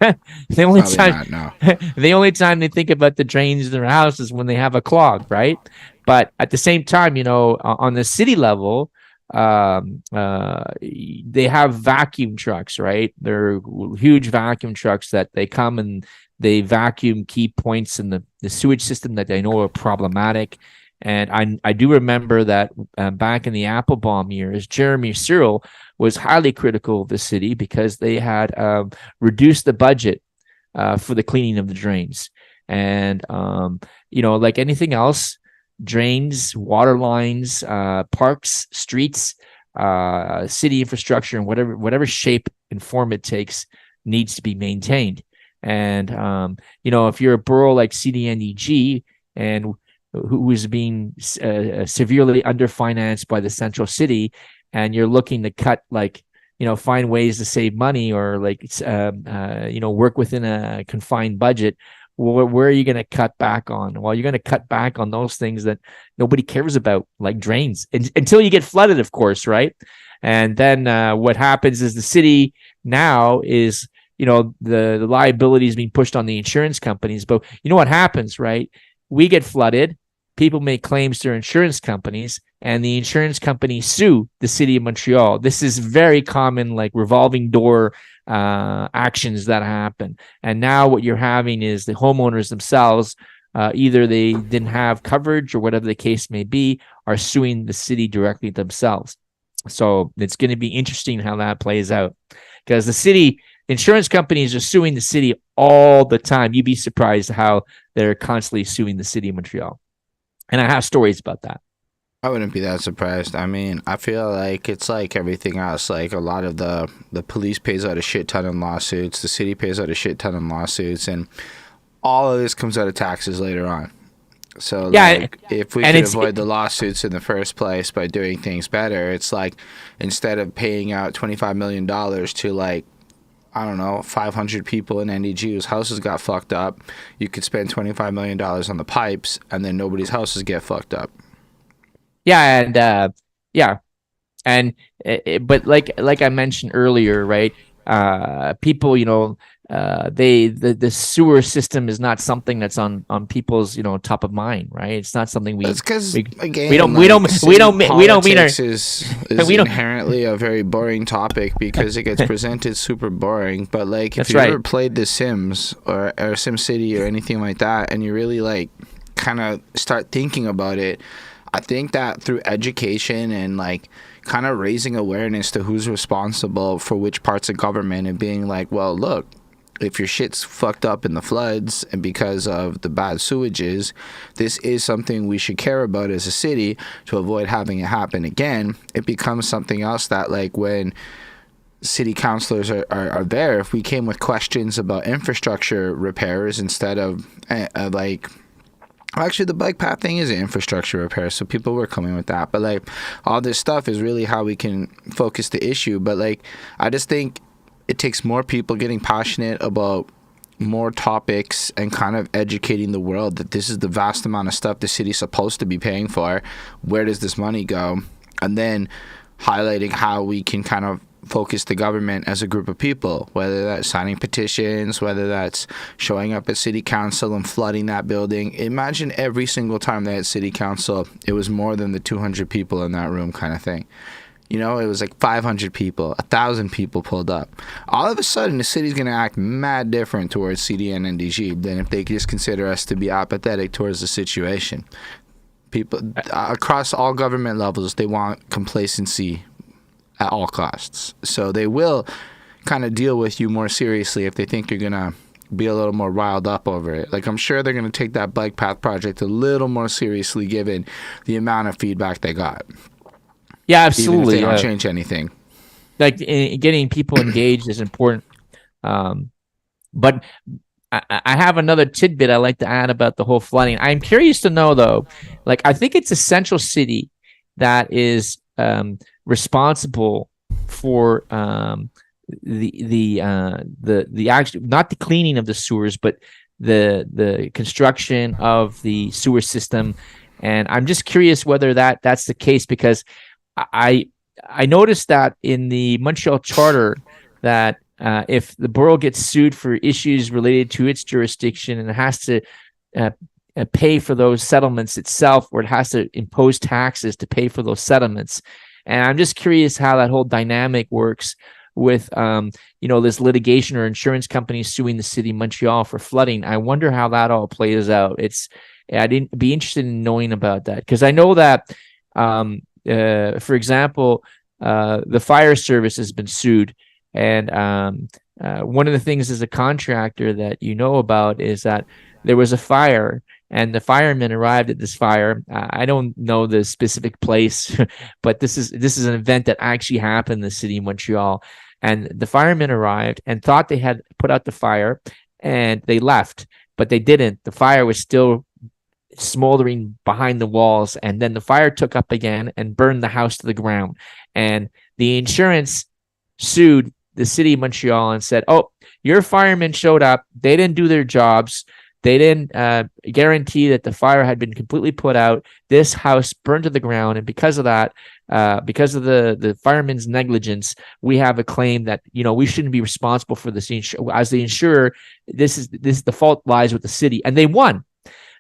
The only time they think about the drains in their house is when they have a clog, right? But at the same time, on the city level, they have vacuum trucks, right? They're huge vacuum trucks that they come and they vacuum key points in the sewage system that they know are problematic. And I do remember that back in the Applebaum years, Jeremy Cyril was highly critical of the city because they had reduced the budget for the cleaning of the drains. And, like anything else, drains, water lines, parks, streets, city infrastructure, and whatever shape and form it takes needs to be maintained. And, if you're a borough like CDN-NDG and who is being severely underfinanced by the central city, and you're looking to cut, find ways to save money, or work within a confined budget, where are you going to cut back on? Well, you're going to cut back on those things that nobody cares about, like drains, until you get flooded, of course, right? And then what happens is the city now is, the liability is being pushed on the insurance companies. But you know what happens, right? We get flooded, people make claims to insurance companies, and the insurance companies sue the city of Montreal. This is very common, like revolving door actions that happen. And now what you're having is the homeowners themselves, either they didn't have coverage or whatever the case may be, are suing the city directly themselves. So it's going to be interesting how that plays out, because the city insurance companies are suing the city all the time. You'd be surprised how they're constantly suing the city of Montreal. And I have stories about that. I wouldn't be that surprised. I mean, I feel like it's like everything else. Like, a lot of the police pays out a shit ton in lawsuits. The city pays out a shit ton in lawsuits. And all of this comes out of taxes later on. So, if we could avoid the lawsuits in the first place by doing things better, it's like, instead of paying out $25 million to, 500 in NDG whose houses got fucked up, you could spend $25 million on the pipes, and then nobody's houses get fucked up. But like I mentioned earlier, right? People, the sewer system is not something that's on people's top of mind, right? It's not something That's because again, we don't mean our is inherently a very boring topic because it gets presented super boring. But like if you ever played The Sims or SimCity or anything like that, and you really like kind of start thinking about it, I think that through education and like kind of raising awareness to who's responsible for which parts of government and being like, well, look, if your shit's fucked up in the floods and because of the bad sewages, this is something we should care about as a city to avoid having it happen again. It becomes something else that like when city councilors are there, if we came with questions about infrastructure repairs instead of like, actually the bike path thing is an infrastructure repair, so people were coming with that, but like all this stuff is really how we can focus the issue. But like I just think it takes more people getting passionate about more topics and kind of educating the world that this is the vast amount of stuff the city's supposed to be paying for. Where does this money go? And then highlighting how we can kind of focus the government as a group of people, whether that's signing petitions, whether that's showing up at city council and flooding that building. Imagine every single time they had city council, it was more than the 200 people in that room kind of thing. You know, it was like 500 people, 1,000 people pulled up. All of a sudden, the city's going to act mad different towards CDN-NDG than if they just consider us to be apathetic towards the situation. People across all government levels, they want complacency at all costs. So they will kind of deal with you more seriously if they think you're going to be a little more riled up over it. Like I'm sure they're going to take that bike path project a little more seriously given the amount of feedback they got. Yeah, absolutely. Even if they don't change anything. Like getting people engaged is important. But I have another tidbit I'd like to add about the whole flooding. I'm curious to know though, like I think it's a central city that is responsible for the actual, not the cleaning of the sewers, but the construction of the sewer system. And I'm just curious whether that's the case, because I noticed that in the Montreal Charter that if the borough gets sued for issues related to its jurisdiction and it has to pay for those settlements itself, or it has to impose taxes to pay for those settlements. And I'm just curious how that whole dynamic works with this litigation or insurance companies suing the city of Montreal for flooding. I wonder how that all plays out. I'd be interested in knowing about that, because I know that for example, the fire service has been sued, and one of the things as a contractor that you know about is that there was a fire, and the firemen arrived at this fire. I don't know the specific place, but this is an event that actually happened in the city of Montreal, and the firemen arrived and thought they had put out the fire, and they left, but they didn't. The fire was still smoldering behind the walls, and then the fire took up again and burned the house to the ground. And the insurance sued the city of Montreal and said, oh, your firemen showed up, they didn't do their jobs, they didn't guarantee that the fire had been completely put out, this house burned to the ground, and because of that, because of the firemen's negligence, we have a claim that we shouldn't be responsible for this. As the insurer, this the fault lies with the city, and they won.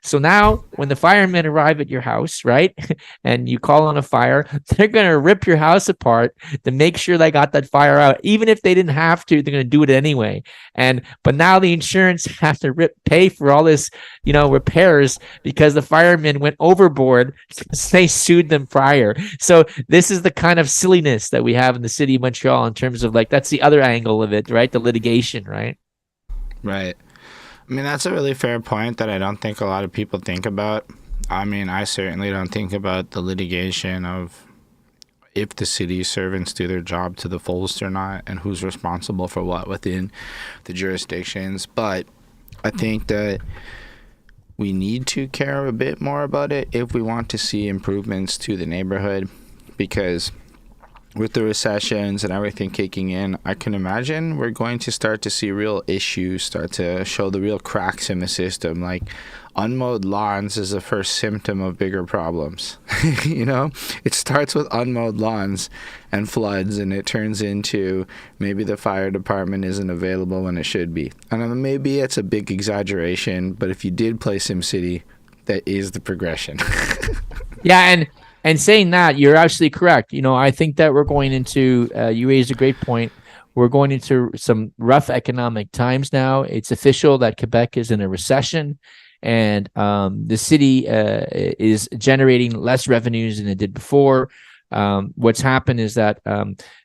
So now when the firemen arrive at your house, right, and you call on a fire, they're going to rip your house apart to make sure they got that fire out. Even if they didn't have to, they're going to do it anyway. But now the insurance has to pay for all this, repairs, because the firemen went overboard since they sued them prior. So this is the kind of silliness that we have in the city of Montreal in terms of, like, that's the other angle of it, right? The litigation, right? Right. I mean, that's a really fair point that I don't think a lot of people think about. I mean, I certainly don't think about the litigation of if the city servants do their job to the fullest or not, and who's responsible for what within the jurisdictions. But I think that we need to care a bit more about it if we want to see improvements to the neighborhood, because with the recessions and everything kicking in, I can imagine we're going to start to see real issues start to show the real cracks in the system. Like unmowed lawns is the first symptom of bigger problems. You know, it starts with unmowed lawns and floods, and it turns into maybe the fire department isn't available when it should be. And maybe it's a big exaggeration, but if you did play SimCity, that is the progression. Yeah, and saying that, you're absolutely correct. You know, I think that we're going into, you raised a great point. We're going into some rough economic times now. It's official that Quebec is in a recession, and the city is generating less revenues than it did before. What's happened is that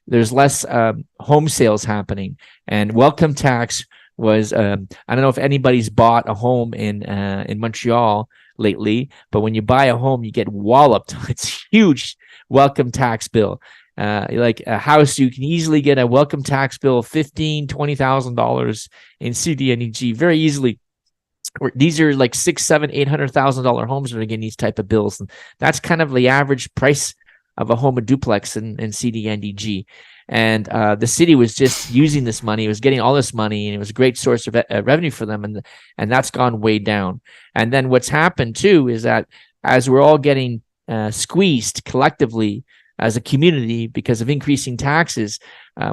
there's less home sales happening, and welcome tax was, I don't know if anybody's bought a home in Montreal lately, but when you buy a home, you get walloped. It's huge welcome tax bill. Like a house, you can easily get a welcome tax bill of $15,000-$20,000 in CDN-NDG very easily. These are like $600,000-$800,000 homes that are getting these type of bills, and that's kind of the average price of a home, a duplex in CDN-NDG. And the city was just using this money. It was getting all this money, and it was a great source of revenue for them. And that's gone way down. And then what's happened too is that as we're all getting squeezed collectively as a community because of increasing taxes,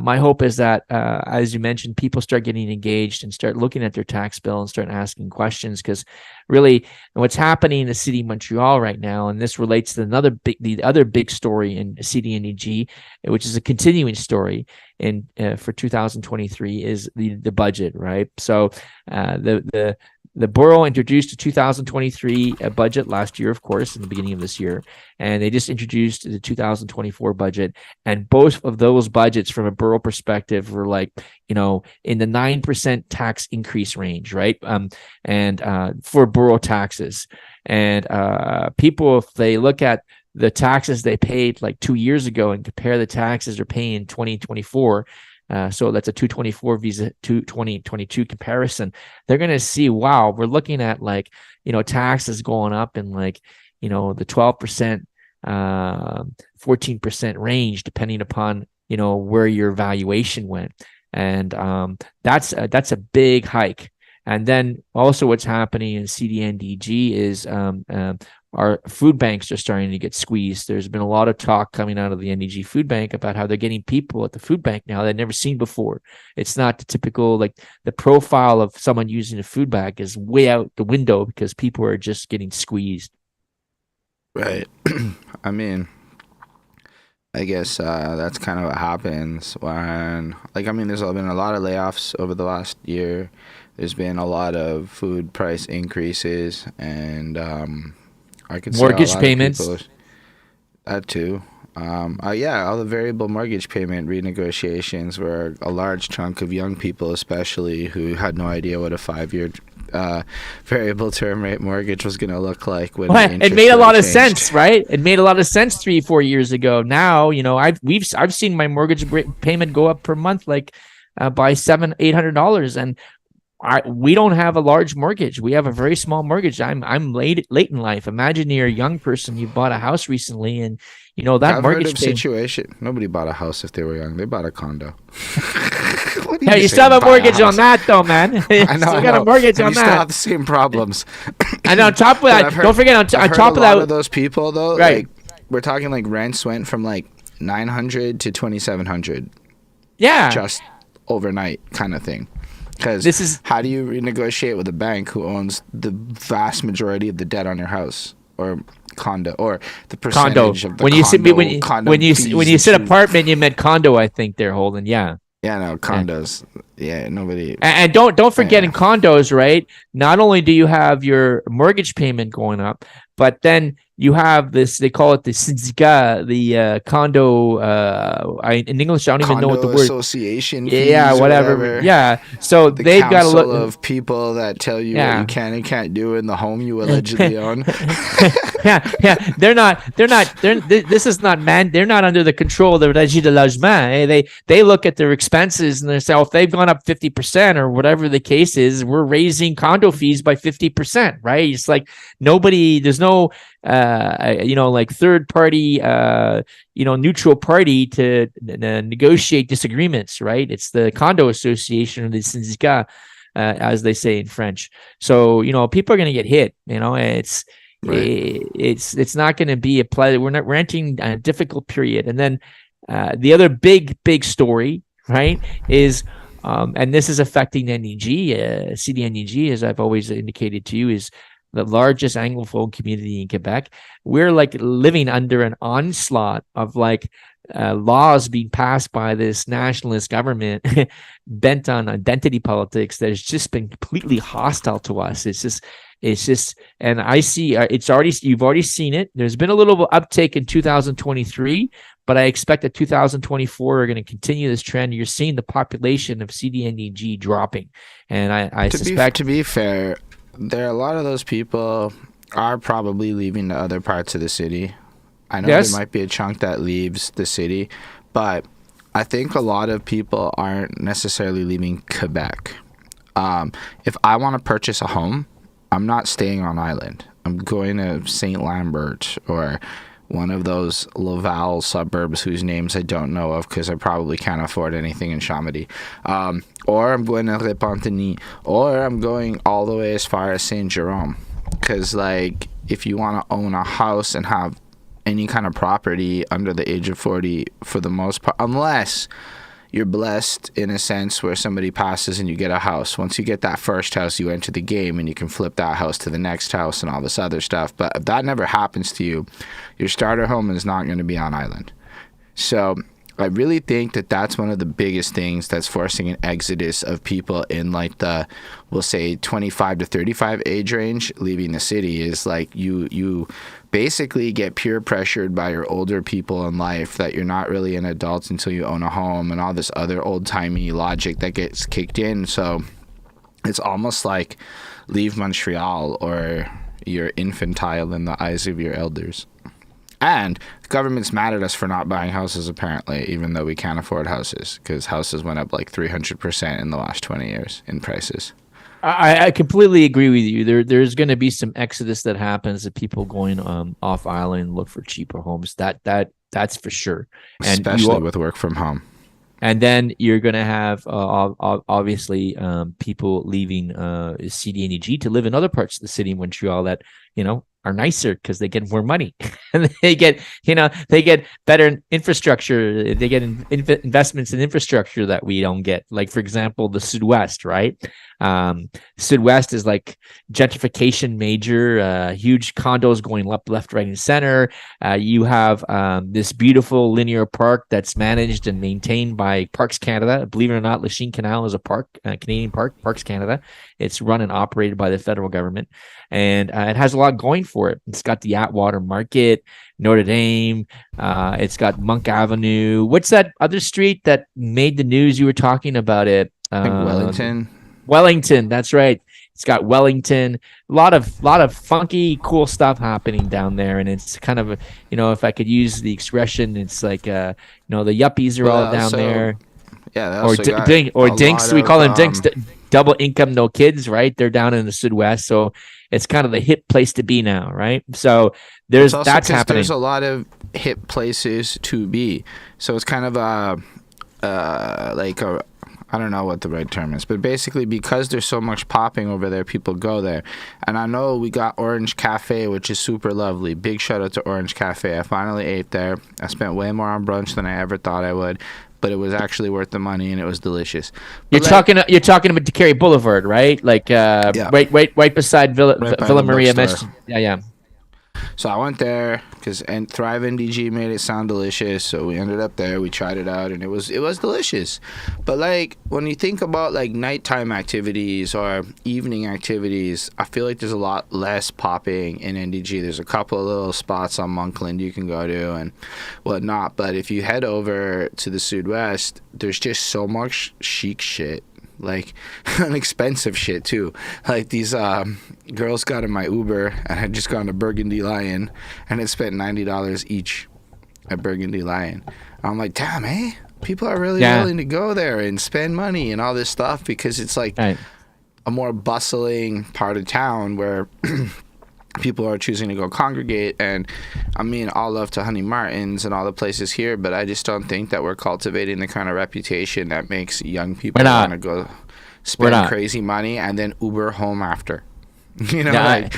my hope is that, as you mentioned, people start getting engaged and start looking at their tax bill and start asking questions. Because really, what's happening in the city of Montreal right now, and this relates to the other big story in CDN-NDG, which is a continuing story in for 2023, is the budget, right? So the borough introduced a 2023 budget last year, of course, in the beginning of this year, and they just introduced the 2024 budget. And both of those budgets, from a borough perspective, were like, you know, in the 9% tax increase range, right? And for borough taxes, and people, if they look at the taxes they paid like 2 years ago and compare the taxes they're paying in 2024. So that's a 224 visa to 2022 comparison. They're going to see, wow, we're looking at like, you know, taxes going up in like, you know, the 12%, 14% range, depending upon, you know, where your valuation went. And that's a big hike. And then also what's happening in CDN-NDG is our food banks are starting to get squeezed. There's been a lot of talk coming out of the NDG food bank about how they're getting people at the food bank now they've never seen before. It's not the typical, like the profile of someone using a food bank is way out the window because people are just getting squeezed. Right. I mean, I guess that's kind of what happens when, like, I mean, there's been a lot of layoffs over the last year. There's been a lot of food price increases, and I could say mortgage payments. That too. Yeah, all the variable mortgage payment renegotiations were a large chunk of young people, especially, who had no idea what a 5-year variable term rate mortgage was going to look like. When it made a lot of sense, right? It made a lot of sense 3-4 years ago. Now, you know, I've seen my mortgage payment go up per month like by $700-$800, and we don't have a large mortgage. We have a very small mortgage. I'm late in life. Imagine you're a young person, you bought a house recently, and you know that mortgage situation. Nobody bought a house if they were young. They bought a condo. Yeah, you still have a mortgage on that, though, man. I know. Got a mortgage on that. You still have the same problems. And on top of that, don't forget on top of that, of those people though, right? Like, we're talking like rents went from like $900 to $2,700. Yeah, just overnight kind of thing. Because how do you renegotiate with a bank who owns the vast majority of the debt on your house or condo, or the percentage of the condo? When you said apartment, you meant condo, I think they're holding. Yeah. Yeah, no, condos. Yeah, nobody. And don't forget, in condos, right? Not only do you have your mortgage payment going up, but then you have this, they call it the syndicat, the condo, in English, I don't even know what the word. Association fees, yeah, whatever. Yeah. So they've got a lot of people that tell you what you can and can't do in the home you allegedly own. Yeah. This is not, man. They're not under the control of the Régie de Logement. They look at their expenses and they say, if they've gone up 50% or whatever the case is, we're raising condo fees by 50%, right? It's like there's no like third party, neutral party to negotiate disagreements, right? It's the condo association or the syndicat, as they say in French. So, people are going to get hit, it's, right. It's not going to be a pleasure. We're entering a difficult period. And then the other big story, right, is, and this is affecting NDG, CDN-NDG, as I've always indicated to you, is the largest Anglophone community in Quebec. We're like living under an onslaught of laws being passed by this nationalist government bent on identity politics that has just been completely hostile to us. It's just, and I see you've already seen it. There's been a little uptake in 2023, but I expect that 2024 are going to continue this trend. You're seeing the population of CDN-NDG dropping, and I suspect, to be fair, there are a lot of those people are probably leaving to other parts of the city. I know there might be a chunk that leaves the city, but I think a lot of people aren't necessarily leaving Quebec. If I want to purchase a home, I'm not staying on island. I'm going to St. Lambert or one of those Laval suburbs whose names I don't know of because I probably can't afford anything in Chamonix. Or I'm going to Repentigny, or I'm going all the way as far as Saint Jerome. Because, if you want to own a house and have any kind of property under the age of 40, for the most part, unless you're blessed in a sense where somebody passes and you get a house. Once you get that first house, you enter the game and you can flip that house to the next house and all this other stuff. But if that never happens to you, your starter home is not going to be on island. So I really think that that's one of the biggest things that's forcing an exodus of people in we'll say 25 to 35 age range leaving the city, is you basically get peer pressured by your older people in life that you're not really an adult until you own a home and all this other old-timey logic that gets kicked in. So it's almost like leave Montreal or you're infantile in the eyes of your elders. And the government's mad at us for not buying houses, apparently, even though we can't afford houses, because houses went up 300% in the last 20 years in prices. I completely agree with you. There's going to be some exodus that happens of people going off island, look for cheaper homes. That's for sure. And especially with work from home. And then you're going to have obviously people leaving CDN-NDG to live in other parts of the city in Montreal that are nicer because they get more money and they get better infrastructure. They get investments in infrastructure that we don't get. Like, for example, the Sud-West, right? Sud-West is like gentrification major, huge condos going up, left, right, and center. You have this beautiful linear park that's managed and maintained by Parks Canada. Believe it or not, Lachine Canal is a park, Canadian park, Parks Canada. It's run and operated by the federal government. And it has a lot going for it. It's got the Atwater Market, Notre Dame. It's got Monk Avenue. What's that other street that made the news? You were talking about it. I think Wellington. Wellington, that's right. It's got Wellington. A lot of funky, cool stuff happening down there. And it's kind of, if I could use the expression, it's like, the yuppies are all down there. Yeah, or dinks. We call them dinks. Double income, no kids, right? They're down in the Sud-West, so it's kind of the hip place to be now, right? So that's happening. There's a lot of hip places to be, so it's kind of I don't know what the right term is, but basically because there's so much popping over there, people go there. And I know we got Orange Cafe, which is super lovely. Big shout out to Orange Cafe. I finally ate there. I spent way more on brunch than I ever thought I would, but it was actually worth the money and it was delicious. But you're talking about DeCarry Boulevard, right? Right beside Villa Maria. Yeah. So I went there because Thrive NDG made it sound delicious. So we ended up there. We tried it out, and it was delicious. But when you think about nighttime activities or evening activities, I feel like there's a lot less popping in NDG. There's a couple of little spots on Monkland you can go to and whatnot. But if you head over to the Sud-West, there's just so much chic shit. Expensive shit too. These girls got in my Uber and had just gone to Burgundy Lion and had spent $90 each at Burgundy Lion. I'm like, damn, people are really willing to go there and spend money and all this stuff because it's a more bustling part of town where people are choosing to go congregate. And I mean, all love to Honey Martin's and all the places here, but I just don't think that we're cultivating the kind of reputation that makes young people want to go spend crazy money and then Uber home after. You know, like,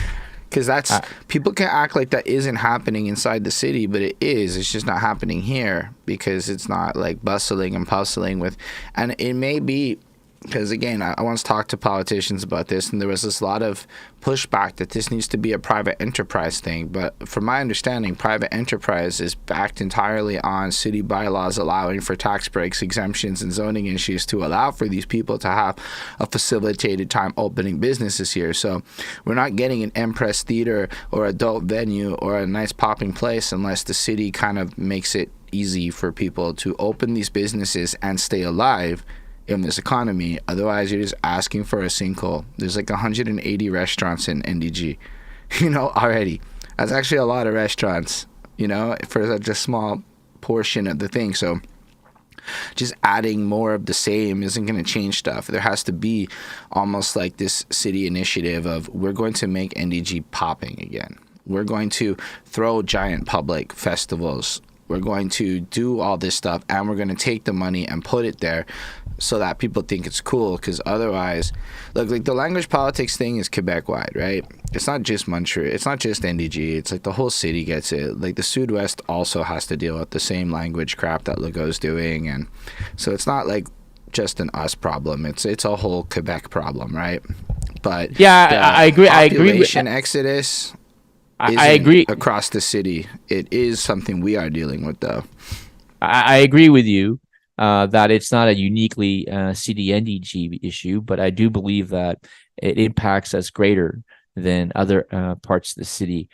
because that's people can act like that isn't happening inside the city, but it is. It's just not happening here because it's not like bustling and pustling with, and it may be. Because, again, I once talked to politicians about this, and there was this lot of pushback that this needs to be a private enterprise thing. But from my understanding, private enterprise is backed entirely on city bylaws allowing for tax breaks, exemptions, and zoning issues to allow for these people to have a facilitated time opening businesses here. So we're not getting an Empress Theater or adult venue or a nice popping place unless the city kind of makes it easy for people to open these businesses and stay alive in this economy. Otherwise, you're just asking for a sinkhole. There's like 180 restaurants in NDG, you know, already. That's actually a lot of restaurants, you know, for such a small portion of the thing. So just adding more of the same isn't going to change stuff. There has to be almost like this city initiative of we're going to make NDG popping again. We're going to throw giant public festivals. We're going to do all this stuff, and we're going to take the money and put it there so that people think it's cool. Because otherwise, look, like the language politics thing is Quebec-wide, right? It's not just Montreal. It's not just NDG. It's like the whole city gets it. Like the Sud-West also has to deal with the same language crap that Legault's doing. And so it's not like just an us problem. It's a whole Quebec problem, right? But yeah, I agree. Population exodus. I agree. Across the city, it is something we are dealing with, though. I agree with you that it's not a uniquely CDN-NDG issue, but I do believe that it impacts us greater than other parts of the city.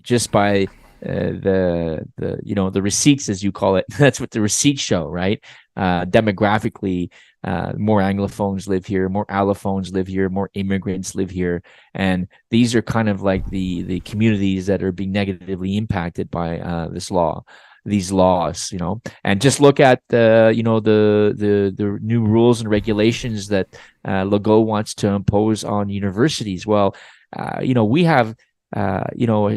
Just by the receipts, as you call it. That's what the receipts show, right? Demographically, more Anglophones live here, more allophones live here, more immigrants live here, and these are kind of like the communities that are being negatively impacted by these laws, and just look at the new rules and regulations that Legault wants to impose on universities. Well, we have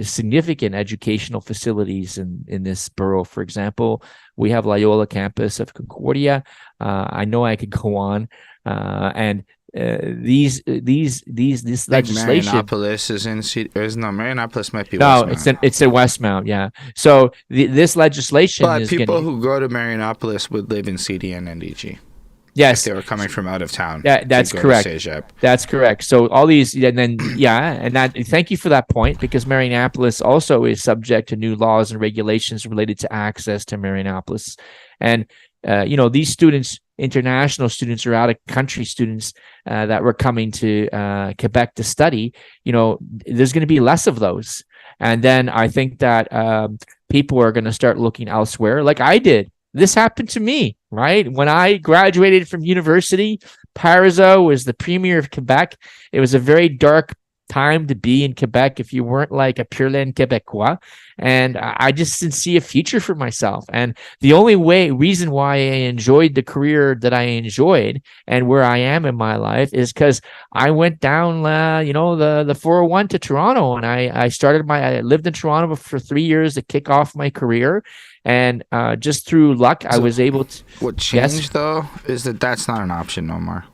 significant educational facilities in this borough. For example, we have Loyola campus of Concordia. I know I could go on, and this legislation. Marinopolis is in. Marinopolis might be. No, Westmount. it's in Westmount. Yeah. So this legislation. But people who go to Marinopolis would live in CDN-NDG. Yes, if they were coming from out of town. Yeah, that's correct. That's correct. So all these, and then thank you for that point, because Marinopolis also is subject to new laws and regulations related to access to Marinopolis, and these students, international students or out of country students that were coming to Quebec to study, there's going to be less of those, and then I think that people are going to start looking elsewhere, like I did. This happened to me, right? When I graduated from university, Parizeau was the premier of Quebec. It was a very dark time to be in Quebec if you weren't like a pure laine Québécois. And I just didn't see a future for myself. And the only reason why I enjoyed the career that I enjoyed and where I am in my life is because I went down, the 401 to Toronto, and I lived in Toronto for 3 years to kick off my career. And just through luck, I was able to. What changed, though, is that that's not an option no more.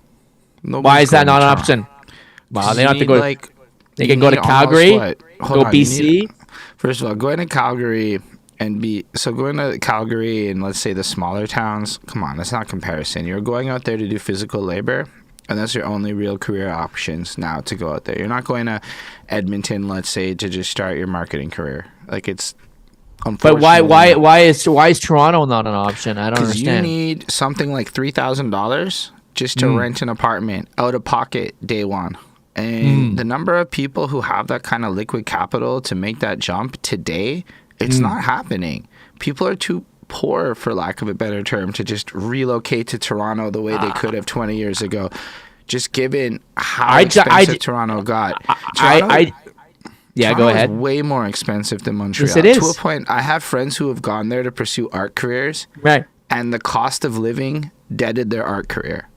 Why is that not an option? Well, they don't have to go. They can go to Calgary, go BC. First of all, going to Calgary going to Calgary and let's say the smaller towns. Come on, that's not comparison. You're going out there to do physical labor, and that's your only real career options now to go out there. You're not going to Edmonton, let's say, to just start your marketing career. Like it's. But why is Toronto not an option? I don't understand. You need something like $3,000 just to rent an apartment out of pocket day one. And the number of people who have that kind of liquid capital to make that jump today, it's not happening. People are too poor, for lack of a better term, to just relocate to Toronto the way they could have 20 years ago. Just given how expensive Toronto got. Yeah, go ahead. It's way more expensive than Montreal. Yes, it is. To a point, I have friends who have gone there to pursue art careers. Right. And the cost of living deaded their art career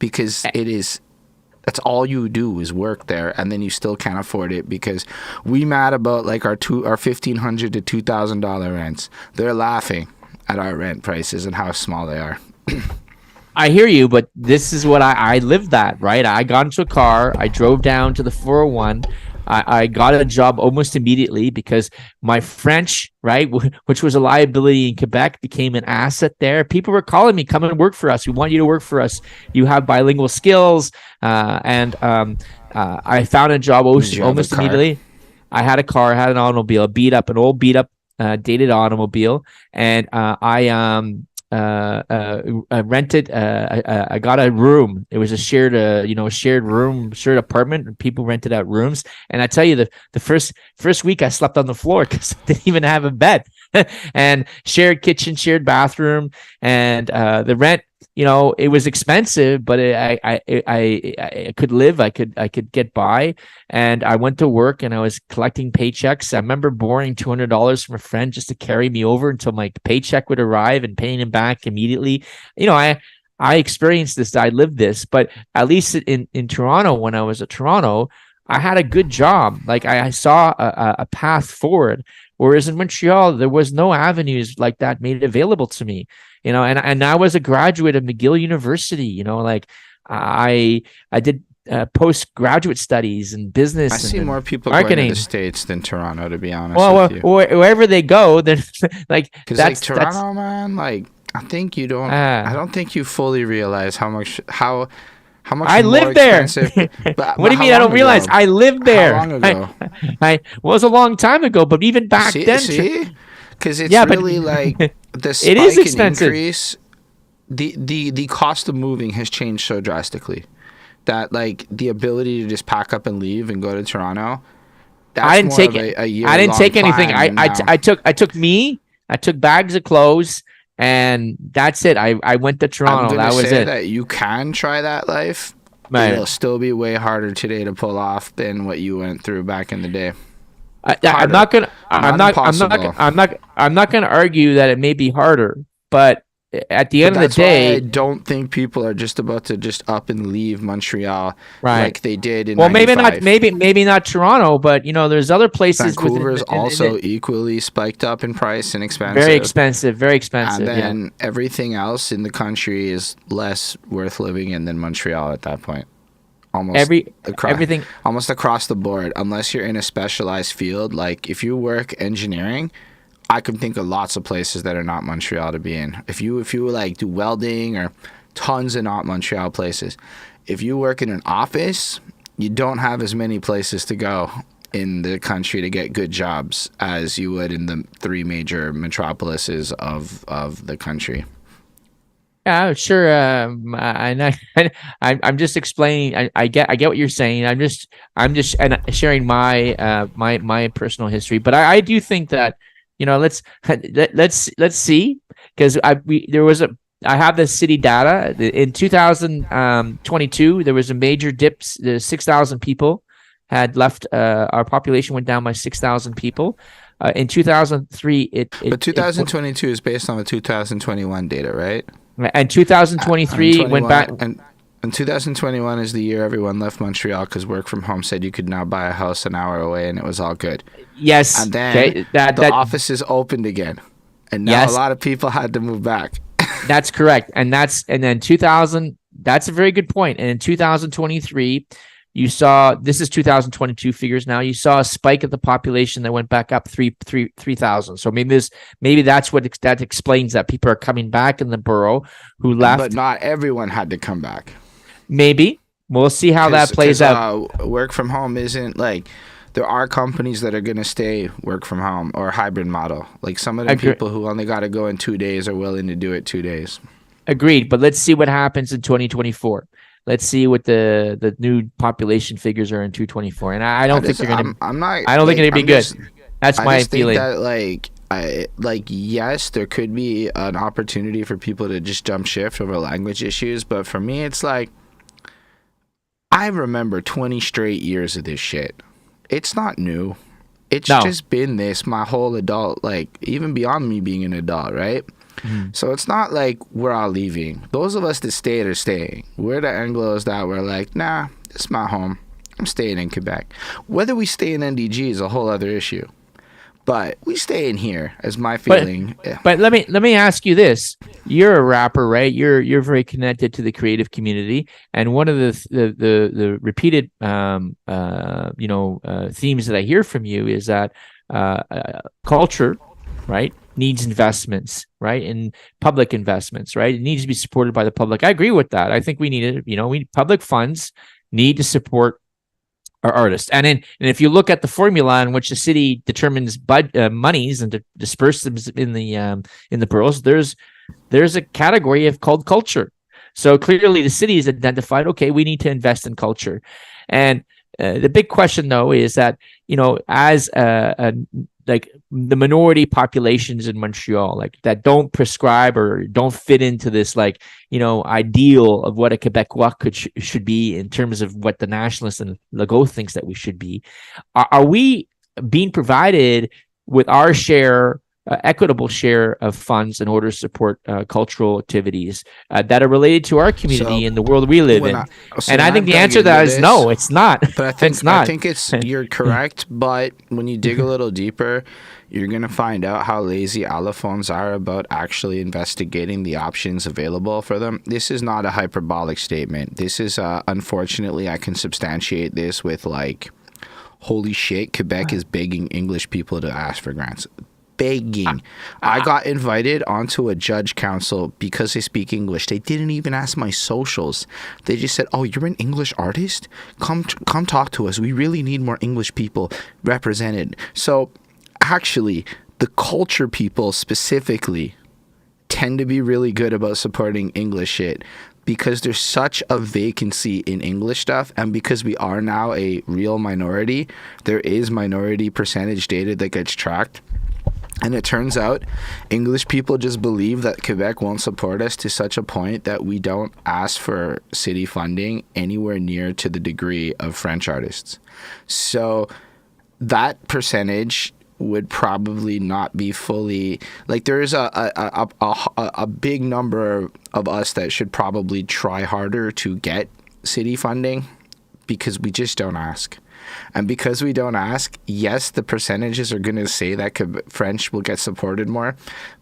because it is That's all you do is work there, and then you still can't afford it because we mad about like our $1,500 to $2,000 rents. They're laughing at our rent prices and how small they are. I hear you, but this is what I lived that, right? I got into a car. I drove down to the 401. I got a job almost immediately because my French, right, which was a liability in Quebec, became an asset there. People were calling me, come and work for us. We want you to work for us. You have bilingual skills. And I found a job almost immediately. I had a car, I had an automobile, an old beat up dated automobile. And I rented. I got a room. It was a shared, shared apartment. And people rented out rooms. And I tell you, the first week I slept on the floor because I didn't even have a bed. And shared kitchen, shared bathroom, and the rent. It was expensive, but I could live. I could get by, and I went to work and I was collecting paychecks. I remember borrowing $200 from a friend just to carry me over until my paycheck would arrive and paying him back immediately. I experienced this. I lived this, but at least in Toronto, when I was at Toronto, I had a good job. Like I saw a path forward. Whereas in Montreal, there was no avenues like that made available to me, and I was a graduate of McGill University, like I did postgraduate studies in business. I see more people marketing. Going to the States than Toronto, to be honest with you. Wherever they go, then because Toronto, man, like I think you don't. I don't think you fully realize how much I lived there. But what do you mean I don't realize? I lived there. How long ago? It was a long time ago, but even back then. See? Because it's really like the spike it is expensive. And increase, the cost of moving has changed so drastically that like the ability to just pack up and leave and go to Toronto, I didn't take anything. I took bags of clothes. And that's it. I went to Toronto. That was it. That you can try that life. Right. It'll still be way harder today to pull off than what you went through back in the day. I'm not gonna argue that it may be harder, but at the end of the day, I don't think people are just about to just up and leave Montreal like they did in. Well, maybe not Toronto, but there's other places. Vancouver's also equally spiked up in price and expensive. Very expensive. And then everything else in the country is less worth living in than Montreal at that point. Everything almost across the board, unless you're in a specialized field. Like if you work engineering, I can think of lots of places that are not Montreal to be in. If you like do welding or tons of not Montreal places. If you work in an office, you don't have as many places to go in the country to get good jobs as you would in the three major metropolises of the country. Yeah, sure. I'm just explaining. I get what you're saying. I'm just sharing my personal history. But I do think that let's see, because I have the city data in 2022. There was a major dip. 6,000 people had left. Our population went down by 6,000 people. In 2003, but 2022 is based on the 2021 data, right? And 2023 went back. And 2021 is the year everyone left Montreal because work from home said you could now buy a house an hour away and it was all good. Yes. And then the offices opened again. And now a lot of people had to move back. That's correct. And then 2000, that's a very good point. And in 2023, you saw, this is 2022 figures now, you saw a spike of the population that went back up 3,000. So maybe that's that explains that people are coming back in the borough who left. But not everyone had to come back. Maybe. We'll see how that plays out. Work from home isn't like, there are companies that are going to stay work from home or hybrid model. Like some of the people who only got to go in 2 days are willing to do it 2 days. Agreed. But let's see what happens in 2024. Let's see what the new population figures are in 2024. And I don't think they're going to. I don't think it'll be good. That's my feeling. That yes, there could be an opportunity for people to just jump shift over language issues, but for me, it's like I remember 20 straight years of this shit. It's not new. It's just been this my whole adult, like even beyond me being an adult, right? So it's not like we're all leaving. Those of us that stayed are staying. We're the Anglos that were like, nah, this is my home. I'm staying in Quebec. Whether we stay in NDG is a whole other issue. But we stay in here, as my feeling. But let me ask you this: you're a rapper, right? You're very connected to the creative community, and one of the repeated themes that I hear from you is that culture, right, needs investments, right, and public investments, right. It needs to be supported by the public. I agree with that. I think we need it. Public funds need to support our artists, and if you look at the formula in which the city determines monies and to disperse them in the boroughs, there's a category called culture. So clearly, the city has identified, okay, we need to invest in culture, and the big question though is that as like the minority populations in Montreal, like that don't prescribe or don't fit into this ideal of what a Quebecois should be in terms of what the nationalist and Legault thinks that we should be. Are we being provided with our share, equitable share of funds in order to support cultural activities that are related to our community and the world we live in? I think the answer to that is no, it's not. But I think you're correct. But when you dig a little deeper, you're going to find out how lazy allophones are about actually investigating the options available for them. This is not a hyperbolic statement. This is, unfortunately, I can substantiate this with holy shit, Quebec is begging English people to ask for grants. Begging. I got invited onto a judge council because they speak English. They didn't even ask my socials. They just said, "Oh, you're an English artist? Come talk to us. We really need more English people represented." So actually, the culture people specifically tend to be really good about supporting English shit because there's such a vacancy in English stuff, and because we are now a real minority, there is minority percentage data that gets tracked. And it turns out English people just believe that Quebec won't support us to such a point that we don't ask for city funding anywhere near to the degree of French artists. So that percentage would probably not be fully there is a big number of us that should probably try harder to get city funding because we just don't ask. And because we don't ask, yes, the percentages are going to say that French will get supported more,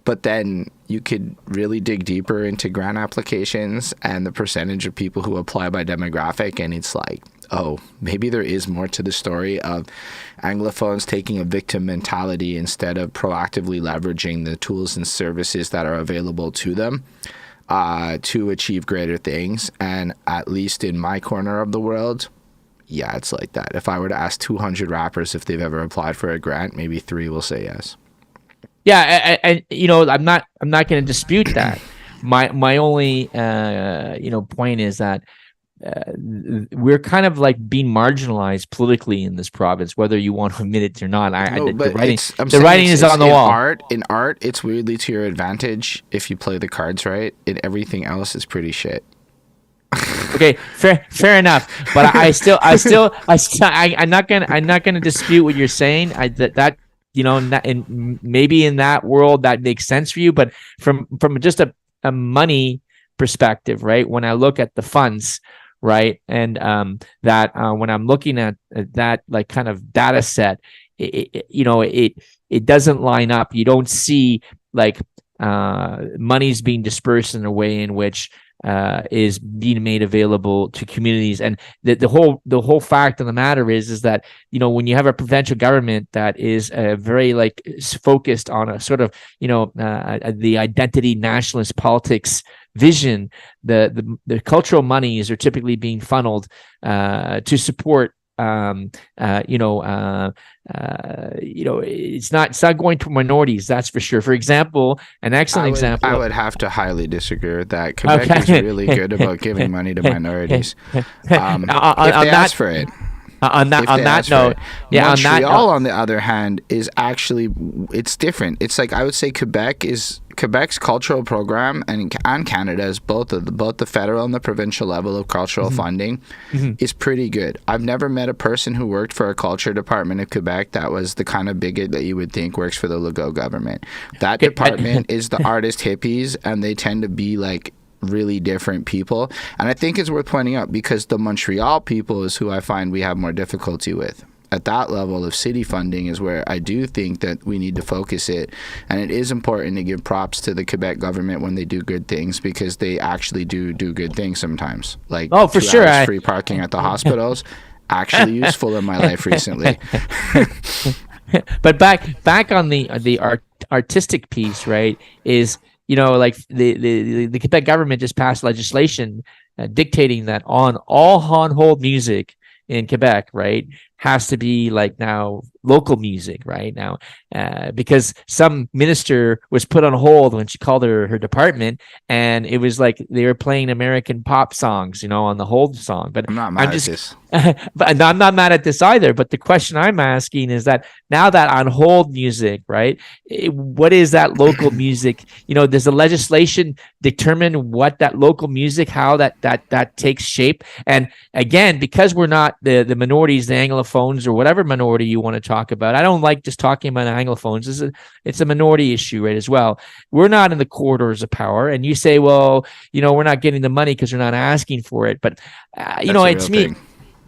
but then you could really dig deeper into grant applications and the percentage of people who apply by demographic, and it's like, oh, maybe there is more to the story of Anglophones taking a victim mentality instead of proactively leveraging the tools and services that are available to them to achieve greater things. And at least in my corner of the world, yeah, it's like that. If I were to ask 200 rappers if they've ever applied for a grant, maybe 3 will say yes. Yeah, I'm not going to dispute that. My only point is that we're kind of being marginalized politically in this province, whether you want to admit it or not. The writing is on the wall. In art, it's weirdly to your advantage if you play the cards right. In everything else, it's pretty shit. Okay, fair enough. But I'm not gonna dispute what you're saying. Maybe in that world that makes sense for you, but from just a money perspective, right? When I look at the funds, right, and when I'm looking at that kind of data set, it doesn't line up. You don't see money's being dispersed in a way in which is being made available to communities. And the whole fact of the matter is that when you have a provincial government that is very focused on a sort of the identity nationalist politics vision, the cultural monies are typically being funneled to support it's not going to minorities, that's for sure. For example, an excellent example. I would have to highly disagree with that. Quebec is really good about giving money to minorities if they ask for it. On that note, Montreal, on the other hand, is actually, it's different. It's like, I would say Quebec's cultural program and Canada's, both the federal and the provincial level of cultural funding is pretty good. I've never met a person who worked for a culture department of Quebec that was the kind of bigot that you would think works for the Legault government. That department is the artist hippies, and they tend to be like really different people. And I think it's worth pointing out, because the Montreal people is who I find we have more difficulty with. At that level of city funding is where I do think that we need to focus it. And it is important to give props to the Quebec government when they do good things, because they actually do good things sometimes. Like, for sure, free parking at the hospitals, actually useful in my life recently. But back on the artistic piece, right, is, like the Quebec government just passed legislation dictating that on hold music in Quebec, right, has to be like now local music right now, because some minister was put on hold when she called her department, and it was like they were playing American pop songs, on the hold song. But I'm not mad at this. But I'm not mad at this either. But the question I'm asking is that now that on hold music, right? What is that local music? Does the legislation determine what that local music, how that takes shape? And again, because we're not the minorities, the Anglophones, or whatever minority you want to talk about. I don't like just talking about Anglophones. It's a minority issue, right, as well. We're not in the corridors of power. And you say, well, we're not getting the money because we're not asking for it. But, it's me.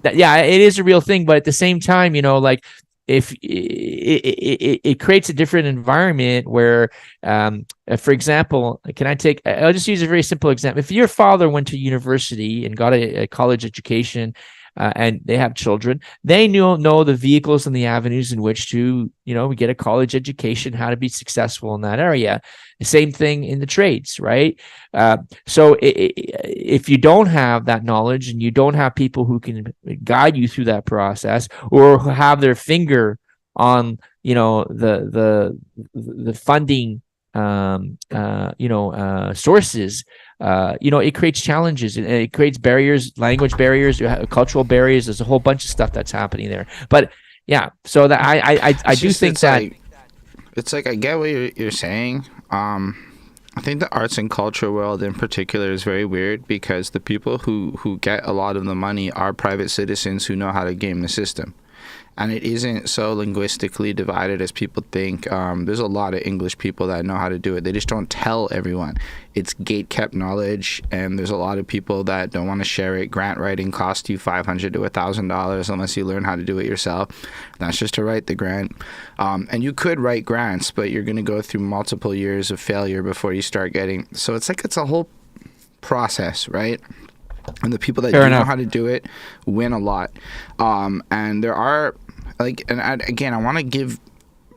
It is a real thing. But at the same time, like, if it creates a different environment where, for example, I'll just use a very simple example. If your father went to university and got a college education, and they have children, they know the vehicles and the avenues in which to, get a college education, how to be successful in that area. The same thing in the trades, right? So if you don't have that knowledge and you don't have people who can guide you through that process, or who have their finger on, the funding, sources, it creates challenges, and it creates barriers, language barriers, cultural barriers. There's a whole bunch of stuff that's happening there. But yeah, so that I do think that it's like, I get what you're saying. I think the arts and culture world in particular is very weird, because the people who get a lot of the money are private citizens who know how to game the system. And it isn't so linguistically divided as people think. There's a lot of English people that know how to do it. They just don't tell everyone. It's gate-kept knowledge, and there's a lot of people that don't want to share it. Grant writing costs you $500 to $1,000 unless you learn how to do it yourself. That's just to write the grant. And you could write grants, but you're going to go through multiple years of failure before you start getting... So it's like it's a whole process, right? And the people that know how to do it win a lot. And there are... Again, I want to give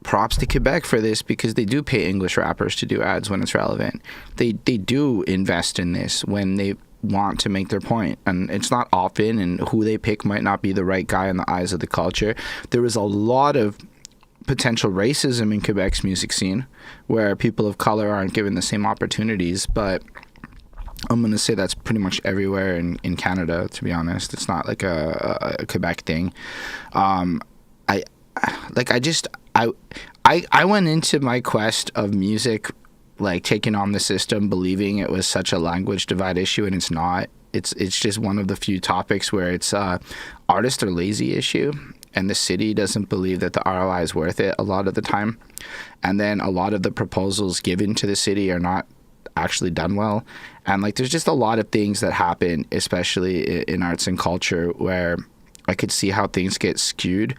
props to Quebec for this, because they do pay English rappers to do ads when it's relevant. They do invest in this when they want to make their point, and it's not often, and who they pick might not be the right guy in the eyes of the culture. There is a lot of potential racism in Quebec's music scene, where people of color aren't given the same opportunities, but I'm going to say that's pretty much everywhere in Canada, to be honest. It's not like a Quebec thing. I went into my quest of music, like, taking on the system, believing it was such a language divide issue, and it's not. It's just one of the few topics where it's artist or lazy issue, and the city doesn't believe that the ROI is worth it a lot of the time. And then a lot of the proposals given to the city are not actually done well. And there's just a lot of things that happen, especially in arts and culture, where I could see how things get skewed.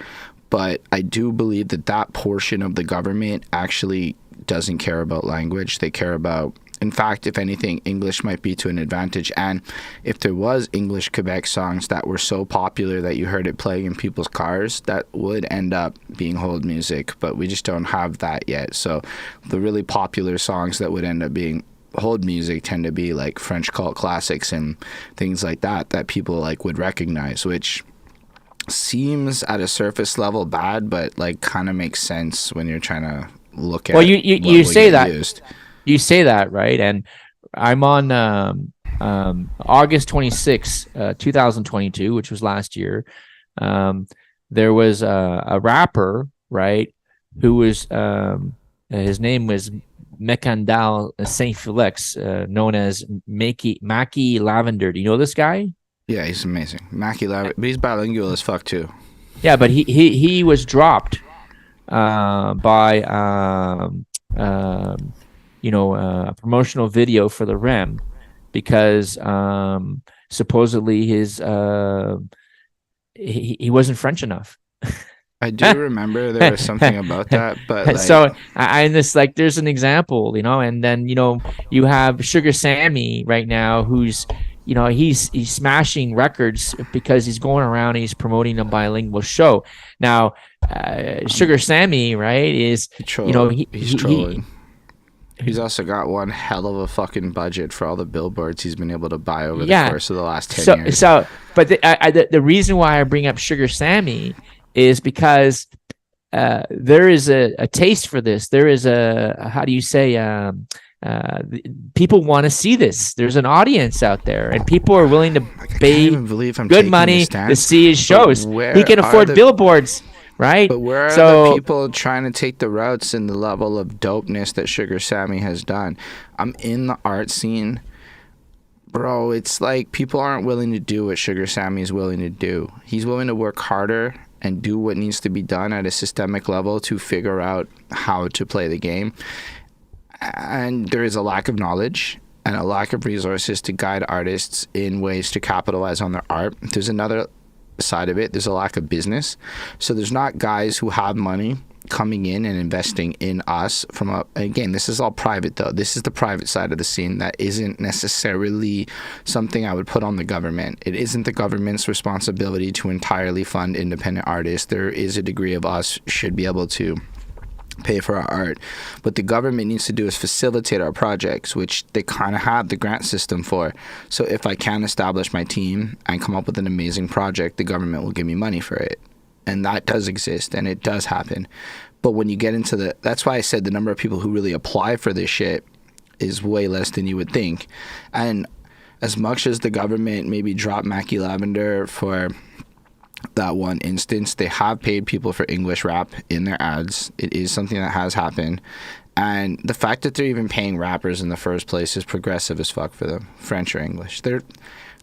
But I do believe that portion of the government actually doesn't care about language. They care about, in fact, if anything, English might be to an advantage. And if there was English Quebec songs that were so popular that you heard it playing in people's cars, that would end up being hold music. But we just don't have that yet. So the really popular songs that would end up being hold music tend to be like French cult classics and things like that people would recognize, which seems at a surface level bad, but kind of makes sense when you're trying to look at. Well, you say that used. You say that, right? And I'm on August 26, 2022, which was last year. there was a rapper, right, who was his name was Mackenzie Saint Felix, known as Mackie Lavender. Do you know this guy? Yeah, he's amazing. Mackie Lavender, but he's bilingual as fuck too. Yeah, but he was dropped by a promotional video for the REM because supposedly he wasn't French enough. I do remember there was something about that, but like, so there's an example, and then you have Sugar Sammy right now, who's he's smashing records because he's going around and he's promoting a bilingual show. Now, Sugar Sammy, right, is he's trolling. He's also got one hell of a fucking budget for all the billboards he's been able to buy over the course of the last 10 years. But the reason why I bring up Sugar Sammy is because there is a taste for this. There is people want to see this. There's an audience out there, and people are willing to pay good money to see his shows. He can afford billboards, right? But where are the people trying to take the routes and the level of dopeness that Sugar Sammy has done? I'm in the art scene. Bro, it's like people aren't willing to do what Sugar Sammy is willing to do. He's willing to work harder and do what needs to be done at a systemic level to figure out how to play the game. And there is a lack of knowledge and a lack of resources to guide artists in ways to capitalize on their art. There's another side of it. There's a lack of business. So there's not guys who have money coming in and investing in us again, this is all private though. This is the private side of the scene that isn't necessarily something I would put on the government. It isn't the government's responsibility to entirely fund independent artists. There is a degree of us should be able to pay for our art. What the government needs to do is facilitate our projects, which they kind of have the grant system for. So if I can establish my team and come up with an amazing project, the government will give me money for it. And that does exist, and it does happen. But when you get into that's why I said the number of people who really apply for this shit is way less than you would think. And as much as the government maybe dropped Mackie Lavender for that one instance, they have paid people for English rap in their ads. It is something that has happened. And the fact that they're even paying rappers in the first place is progressive as fuck for them, French or English. They're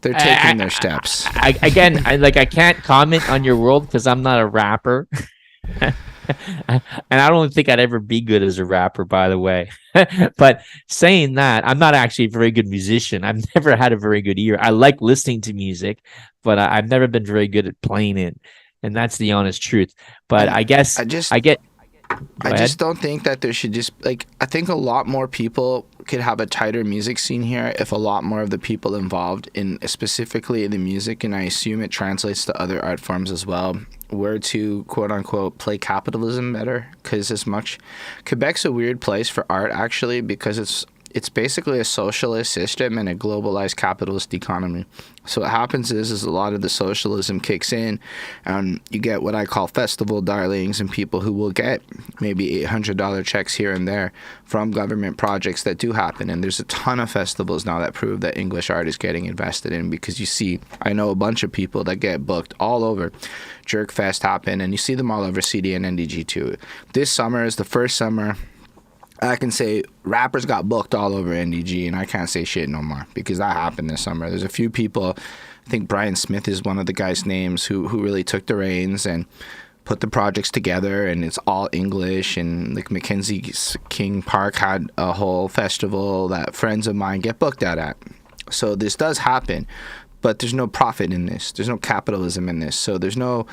taking their steps. I can't comment on your world because I'm not a rapper. And I don't think I'd ever be good as a rapper, by the way. But saying that, I'm not actually a very good musician. I've never had a very good ear. I like listening to music, but I've never been very good at playing it. And that's the honest truth. But I guess I just don't think that there should I think a lot more people could have a tighter music scene here if a lot more of the people involved in specifically the music, and I assume it translates to other art forms as well, were to quote unquote play capitalism better. Because Quebec's a weird place for art actually, because it's basically a socialist system and a globalized capitalist economy. So what happens is a lot of the socialism kicks in, and you get what I call festival darlings and people who will get maybe $800 checks here and there from government projects that do happen. And there's a ton of festivals now that prove that English art is getting invested in, because I know a bunch of people that get booked all over. Jerkfest happened, and you see them all over CDN-NDG too. This summer is the first summer I can say rappers got booked all over NDG, and I can't say shit no more because that happened this summer. There's a few people, I think Brian Smith is one of the guys' names, who really took the reins and put the projects together, and it's all English. And like Mackenzie King Park had a whole festival that friends of mine get booked at. So this does happen, but there's no profit in this. There's no capitalism in this. So there's no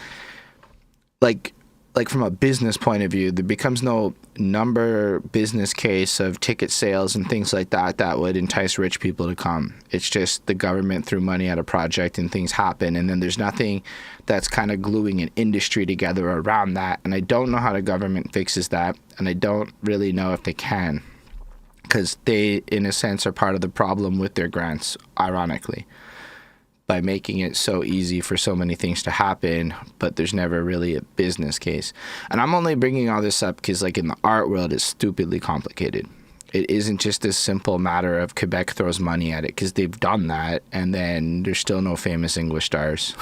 like from a business point of view, there becomes no number business case of ticket sales and things like that would entice rich people to come. It's just the government threw money at a project and things happen, and then there's nothing that's kind of gluing an industry together around that. And I don't know how the government fixes that, and I don't really know if they can, because they, in a sense, are part of the problem with their grants, ironically, by making it so easy for so many things to happen, but there's never really a business case. And I'm only bringing all this up because, like, in the art world, it's stupidly complicated. it isn't just this simple matter of Quebec throws money at it, because they've done that, and then there's still no famous English stars.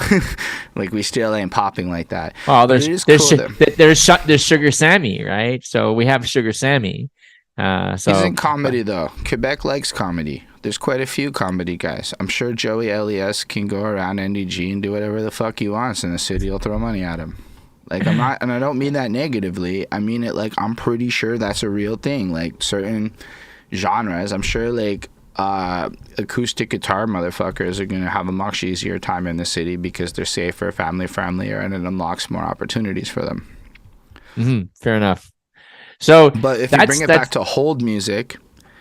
Like, we still ain't popping like that. Oh, there's Sugar Sammy, right? So we have Sugar Sammy. So isn't comedy though. Quebec likes comedy. There's quite a few comedy guys. I'm sure Joey Elias can go around NDG and do whatever the fuck he wants, and the city will throw money at him. Like, I'm not, and I don't mean that negatively. I mean it like, I'm pretty sure that's a real thing. Like, certain genres, I'm sure, like, acoustic guitar motherfuckers are going to have a much easier time in the city because they're safer, family friendlier, and it unlocks more opportunities for them. Fair enough. So, but if you bring it back to hold music,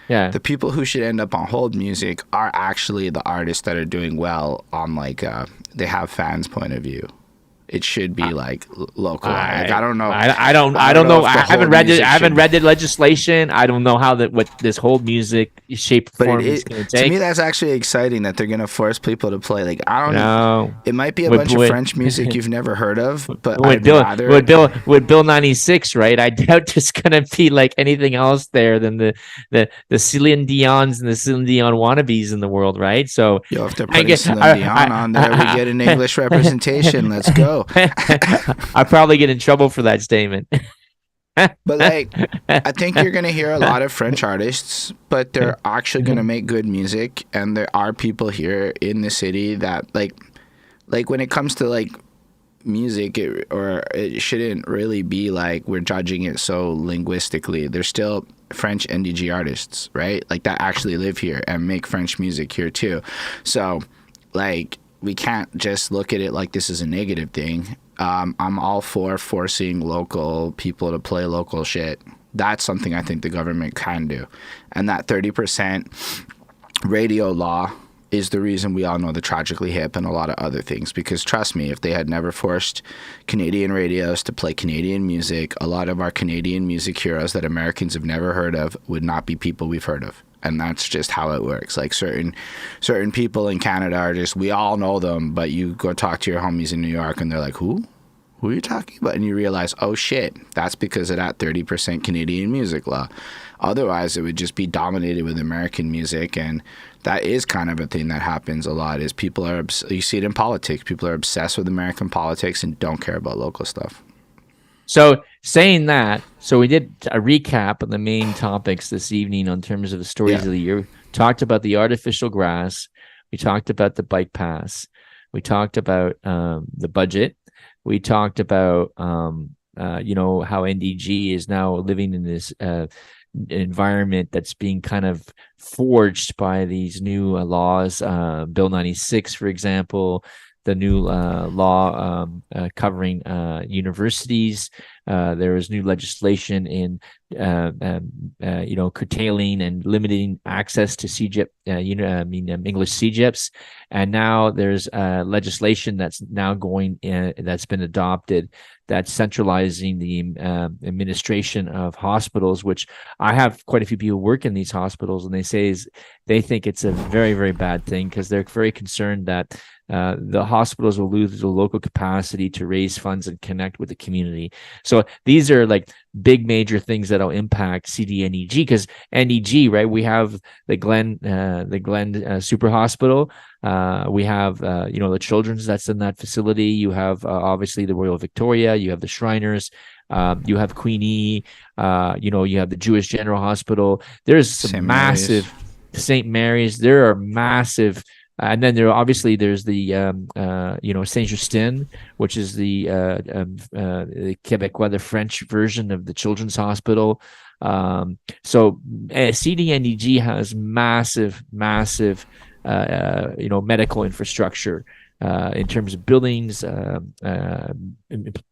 yeah, the people who should end up on hold music are actually the artists that are doing well on, like, they have fans' point of view. It should be like local. Like, I don't know. I don't know. I haven't read it. I haven't read the legislation. I don't know what this hold music shape form is going to take. To me, that's actually exciting that they're going to force people to play. Like, I don't know. It might be a bunch of French music you've never heard of, but with Bill 96, right? I doubt there's going to be like anything else there than the Celine Dion's and the Celine Dion wannabes in the world, right? So, if they're putting Celine Dion on there, we get an English representation. Let's go. I probably get in trouble for that statement. But like, I think you're gonna hear a lot of French artists, but they're actually gonna make good music, and there are people here in the city that like when it comes to like music, it shouldn't really be like we're judging it so linguistically. There's still French NDG artists, right? Like, that actually live here and make French music here too. So like, we can't just look at it like this is a negative thing. I'm all for forcing local people to play local shit. That's something I think the government can do. And that 30% radio law is the reason we all know the Tragically Hip and a lot of other things. Because trust me, if they had never forced Canadian radios to play Canadian music, a lot of our Canadian music heroes that Americans have never heard of would not be people we've heard of. And that's just how it works. Like, certain people in Canada are just, we all know them, but you go talk to your homies in New York and they're like, who are you talking about? And you realize, oh shit, that's because of that 30% Canadian music law. Otherwise, it would just be dominated with American music. And that is kind of a thing that happens a lot, is people are, you see it in politics, people are obsessed with American politics and don't care about local stuff. So saying that, so we did a recap of the main topics this evening in terms of the stories of the year. We talked about the artificial grass. We talked about the bike pass. We talked about the budget. We talked about, how NDG is now living in this environment that's being kind of forged by these new laws. Bill 96, for example, the new law covering universities. There was new legislation in curtailing and limiting access to CEGEP, English CEGEPs, and now there's legislation that's now that's been adopted that's centralizing the administration of hospitals, which I have quite a few people work in these hospitals, and they think it's a very, very bad thing because they're very concerned that the hospitals will lose the local capacity to raise funds and connect with the community. So these are like big major things that'll impact CDN-NDG, because NDG, right? We have the Glen Super Hospital. We have the Children's that's in that facility. You have obviously the Royal Victoria. You have the Shriners. You have Queenie. You have the Jewish General Hospital. There's some massive St. Mary's. There are massive. And then there's the Saint-Justin, which is the Quebecois, the French version of the Children's Hospital. So CDN-NDG has massive medical infrastructure in terms of buildings,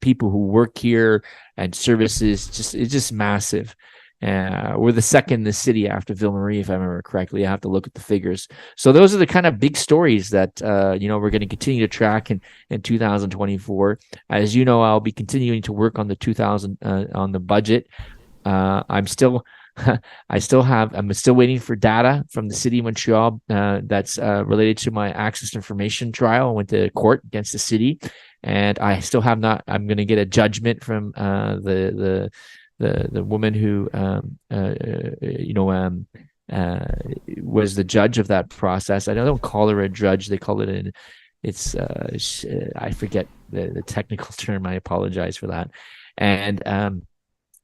people who work here, and services. It's just massive. We're the second in the city after Ville Marie, if I remember correctly. I have to look at the figures. So those are the kind of big stories that we're going to continue to track in 2024. As you know, I'll be continuing to work on on the budget. I'm still waiting for data from the city of Montreal that's related to my access to information trial. I went to court against the city, and I still have not. I'm going to get a judgment from the the woman who was the judge of that process. I don't call her a judge; they call it I forget the technical term. I apologize for that. And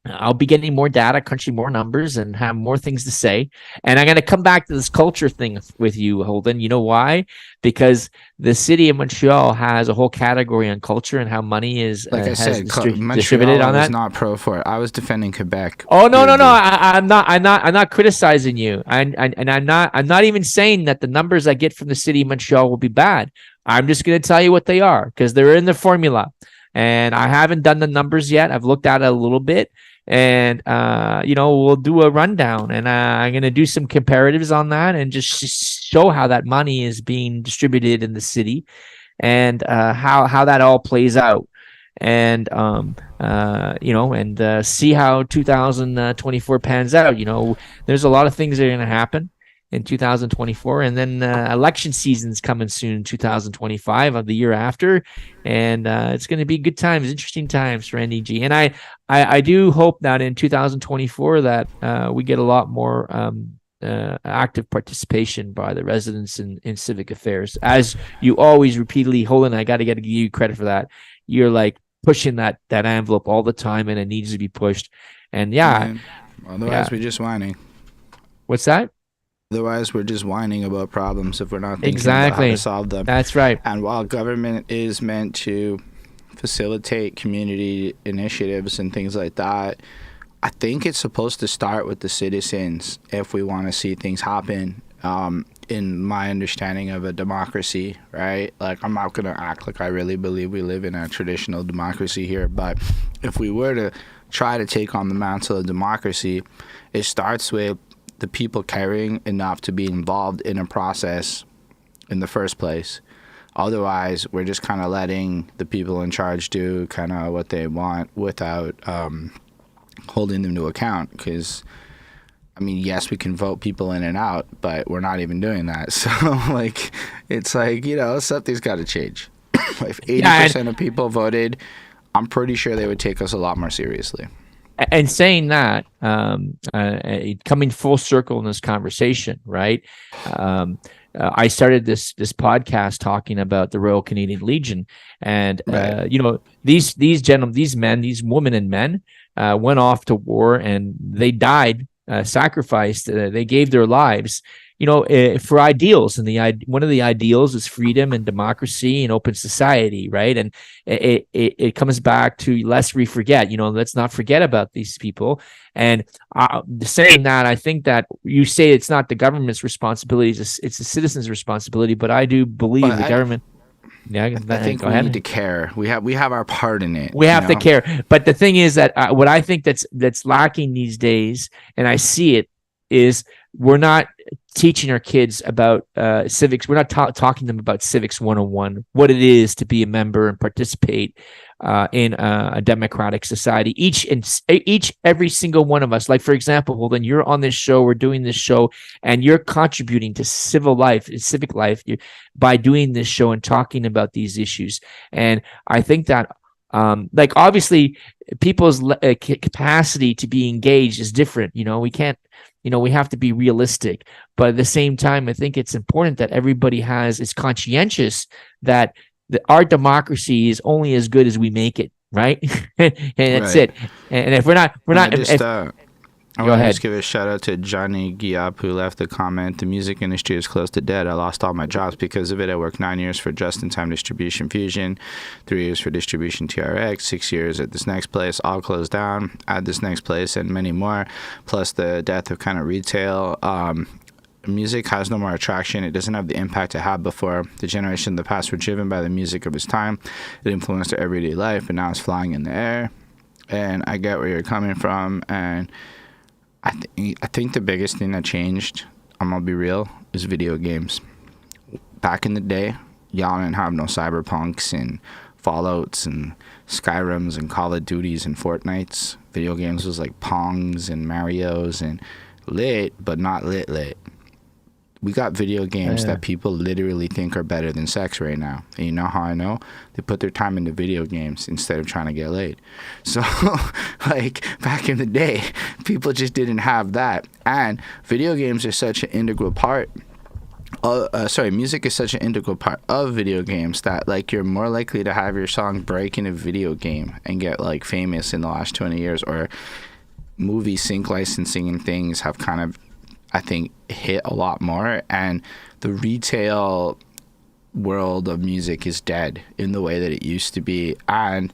I'll be getting more data, crunching more numbers, and have more things to say. And I'm going to come back to this culture thing with you, Holden. You know why? Because the city of Montreal has a whole category on culture and how money is distributed on that. I was not pro for it. I was defending Quebec. Oh no! I'm not criticizing you. I'm not even saying that the numbers I get from the city of Montreal will be bad. I'm just going to tell you what they are because they're in the formula. And I haven't done the numbers yet. I've looked at it a little bit. And, we'll do a rundown, and I'm going to do some comparatives on that and just show how that money is being distributed in the city and how that all plays out. And, see how 2024 pans out. There's a lot of things that are going to happen in 2024, and then election season's coming soon, 2025 of the year after, and it's going to be good times, interesting times for NDG. And I do hope that in 2024 that we get a lot more active participation by the residents in civic affairs. As you always repeatedly, Holden, I got to give you credit for that. You're like pushing that envelope all the time, and it needs to be pushed. And otherwise we're just whining. What's that? Otherwise, we're just whining about problems if we're not thinking about how to solve them. That's right. And while government is meant to facilitate community initiatives and things like that, I think it's supposed to start with the citizens if we want to see things happen. In my understanding of a democracy, right? Like, I'm not going to act like I really believe we live in a traditional democracy here, but if we were to try to take on the mantle of democracy, it starts with the people caring enough to be involved in a process in the first place. Otherwise, we're just kind of letting the people in charge do kind of what they want without holding them to account. Because, I mean, yes, we can vote people in and out, but we're not even doing that. So, it's like, something's got to change. If 80% of people voted, I'm pretty sure they would take us a lot more seriously. And saying that, coming full circle in this conversation, right? I started this podcast talking about the Royal Canadian Legion, and right. These women and men went off to war, and they died, sacrificed. They gave their lives, for ideals, and one of the ideals is freedom and democracy and open society, right? And it comes back to lest we forget, let's not forget about these people. And saying that, I think that you say it's not the government's responsibility, it's the citizens' responsibility, but I do believe the government. Yeah, I think we need to care. We have our part in it. We have to care. But the thing is that what I think that's lacking these days, and I see it, is we're not teaching our kids about civics. We're not talking to them about civics 101, what it is to be a member and participate in a democratic society. Every single one of us, like, for example, Holden, you're on this show, we're doing this show, and you're contributing to civic life by doing this show and talking about these issues. And I think that obviously people's capacity to be engaged is different. We can't, we have to be realistic, but at the same time, I think it's important that everybody is conscientious that our democracy is only as good as we make it, right? And that's it. And if we're not, I want to just give a shout out to Johnny Giap, who left a comment. The music industry is close to dead. I lost all my jobs because of it. I worked 9 years for just-in-time distribution Fusion, 3 years for distribution TRX, 6 years at this next place, all closed down, at this next place, and many more, plus the death of kind of retail. Music has no more attraction. It doesn't have the impact it had before. The generation of the past were driven by the music of its time. It influenced their everyday life, but now it's flying in the air. And I get where you're coming from, and I think the biggest thing that changed, I'm going to be real, is video games. Back in the day, y'all didn't have no Cyberpunks and Fallouts and Skyrims and Call of Duties and Fortnites. Video games was like Pongs and Marios and lit, but not lit. We got video games that people literally think are better than sex right now. And you know how I know? They put their time into video games instead of trying to get laid. So, like, back in the day, people just didn't have that. And video games are such an integral part. Music is such an integral part of video games that, like, you're more likely to have your song break in a video game and get, like, famous in the last 20 years. Or movie sync licensing and things have kind of, I think, hit a lot more, and the retail world of music is dead in the way that it used to be, and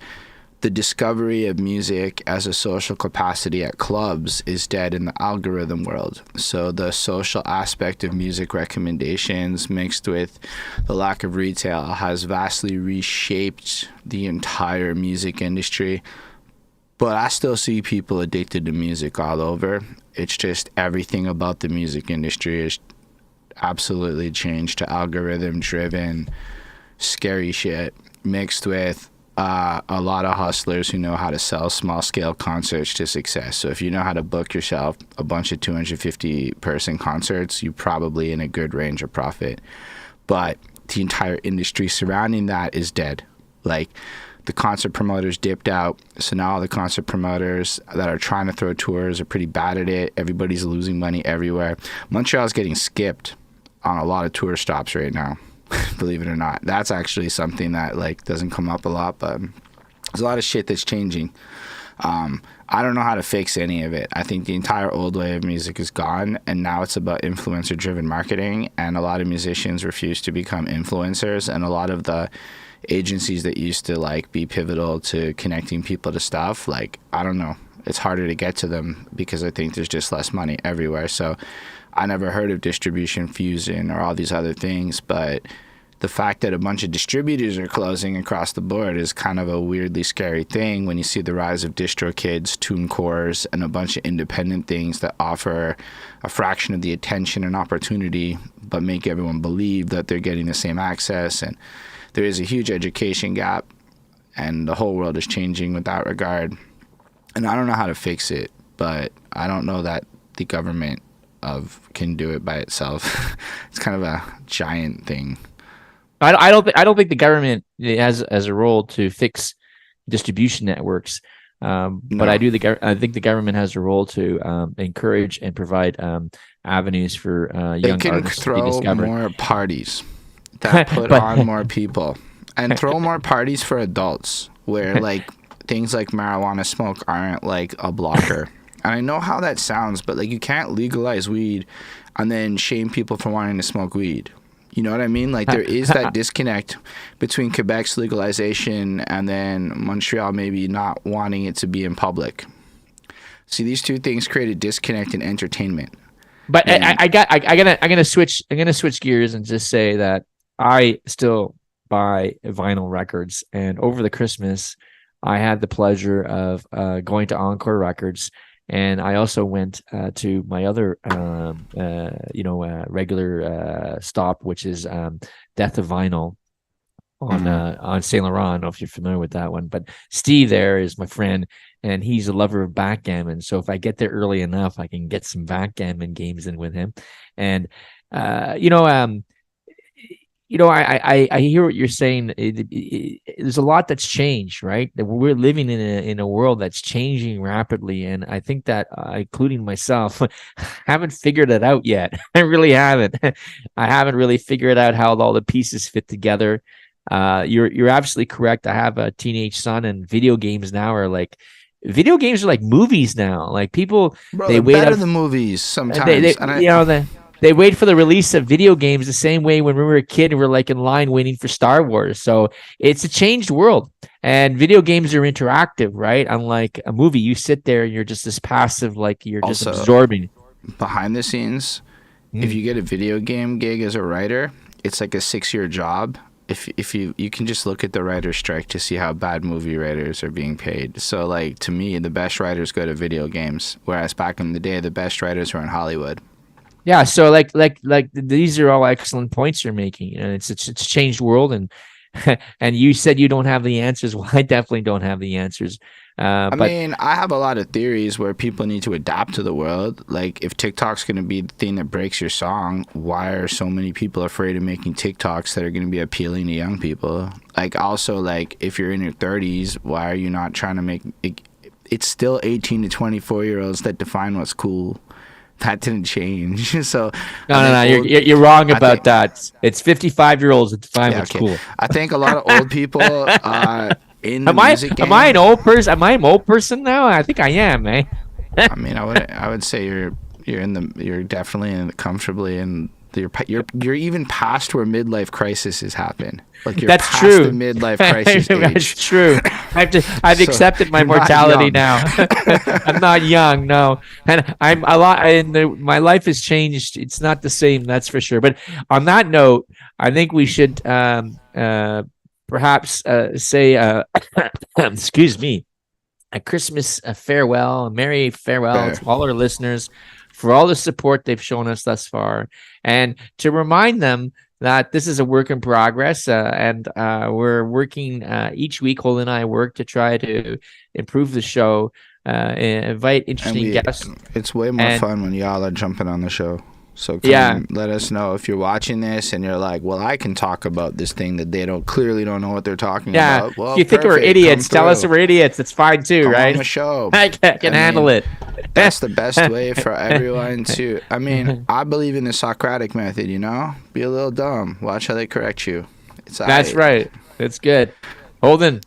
the discovery of music as a social capacity at clubs is dead in the algorithm world. So the social aspect of music recommendations mixed with the lack of retail has vastly reshaped the entire music industry. But I still see people addicted to music all over. It's just everything about the music industry is absolutely changed to algorithm-driven, scary shit mixed with a lot of hustlers who know how to sell small-scale concerts to success. So if you know how to book yourself a bunch of 250-person concerts, you're probably in a good range of profit. But the entire industry surrounding that is dead. Like, the concert promoters dipped out, so now all the concert promoters that are trying to throw tours are pretty bad at it. Everybody's losing money everywhere. Montreal's getting skipped on a lot of tour stops right now, believe it or not. That's actually something that, like, doesn't come up a lot, but there's a lot of shit that's changing. I don't know how to fix any of it. I think the entire old way of music is gone, and now it's about influencer-driven marketing, and a lot of musicians refuse to become influencers, and a lot of the agencies that used to, like, be pivotal to connecting people to stuff, like, I don't know, it's harder to get to them because I think there's just less money everywhere. So I never heard of distribution fusion or all these other things, but the fact that a bunch of distributors are closing across the board is kind of a weirdly scary thing when you see the rise of DistroKids, TuneCores, and a bunch of independent things that offer a fraction of the attention and opportunity but make everyone believe that they're getting the same access. And there is a huge education gap, and the whole world is changing with that regard. And I don't know how to fix it, but I don't know that the government can do it by itself. It's kind of a giant thing. I don't think the government has a role to fix distribution networks, but I think the government has a role to encourage and provide avenues for young artists to be discovered. They can throw more parties that put on more people, and throw more parties for adults where, like, things like marijuana smoke aren't, like, a blocker. And I know how that sounds, but, like, you can't legalize weed and then shame people for wanting to smoke weed. You know what I mean? Like, there is that disconnect between Quebec's legalization and then Montreal maybe not wanting it to be in public. See, these two things create a disconnect in entertainment. But I'm gonna switch gears and just say that I still buy vinyl records, and over the Christmas, I had the pleasure of going to Encore Records, and I also went to my other regular stop, which is Death of Vinyl on Saint Laurent. I don't know if you're familiar with that one, but Steve there is my friend, and he's a lover of backgammon. So if I get there early enough, I can get some backgammon games in with him. And I hear what you're saying. There's a lot that's changed, right? We're living in a world that's changing rapidly, and I think that, including myself, haven't figured it out yet. I really haven't. I haven't really figured out how all the pieces fit together. You're absolutely correct. I have a teenage son, and video games are like movies now. Like, people, they wait better than movies sometimes. They wait for the release of video games the same way when we were a kid and we're, like, in line waiting for Star Wars. So it's a changed world, and video games are interactive, right? Unlike a movie, you sit there and you're just this passive, like, you're just absorbing. Behind the scenes, if you get a video game gig as a writer, it's like a 6-year job. If you can just look at the writer's strike to see how bad movie writers are being paid. So, like, to me, the best writers go to video games, whereas back in the day, the best writers were in Hollywood. Yeah, so like these are all excellent points you're making, and it's changed world, and and you said you don't have the answers. Well, I definitely don't have the answers. I mean, I have a lot of theories where people need to adapt to the world. Like, if TikTok's going to be the thing that breaks your song, why are so many people afraid of making TikToks that are going to be appealing to young people? Like, also, like, if you're in your 30s, why are you not trying to make it? It's still 18 to 24-year-olds that define what's cool. That didn't change. So no, you're wrong about that. It's 55-year-olds that define what's cool. I think a lot of old people in the music game. Am I an old person? Am I an old person now? I think I am, eh? I mean, I would say you're definitely comfortably in you're even past where midlife crises happen. Like, you're That's past true. the midlife crisis age. That's true. I've accepted my mortality now. I'm not young, no, and I'm a lot. And my life has changed. It's not the same, that's for sure. But on that note, I think we should perhaps say, excuse me, a Christmas farewell, a merry farewell to all our listeners for all the support they've shown us thus far, and to remind them that this is a work in progress, and we're working each week. Holden and I work to try to improve the show, invite interesting guests. It's way more fun when y'all are jumping on the show. So let us know if you're watching this and you're like, well, I can talk about this thing that they clearly don't know what they're talking about. Well, if you think we're idiots, tell us we're idiots. It's fine too, Come right? On the show. I can handle it. That's the best way for everyone to. I mean, I believe in the Socratic method. Be a little dumb. Watch how they correct you. That's right. It's good. Holden.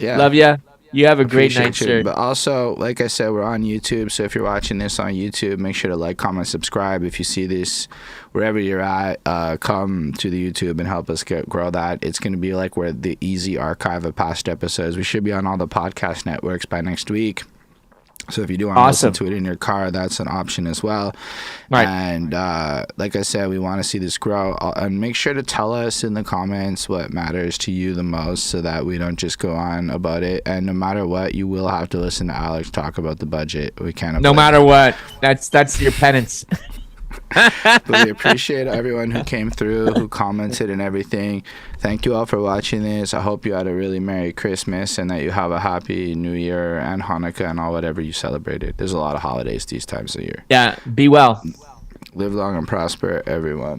Love ya. You have a great night, sir. But also, like I said, we're on YouTube. So if you're watching this on YouTube, make sure to like, comment, subscribe. If you see this wherever you're at, come to the YouTube and help us grow that. It's going to be like we're the easy archive of past episodes. We should be on all the podcast networks by next week. So if you do want to listen to it in your car, that's an option as well. Right. And like I said, we want to see this grow. And make sure to tell us in the comments what matters to you the most so that we don't just go on about it. And no matter what, you will have to listen to Alex talk about the budget. We can't. No matter what. That's your penance. But we appreciate everyone who came through, who commented and everything. Thank you all for watching this. I hope you had a really Merry Christmas and that you have a Happy New Year and Hanukkah and all whatever you celebrated. There's a lot of holidays these times of year. Yeah, be well. Live long and prosper, everyone.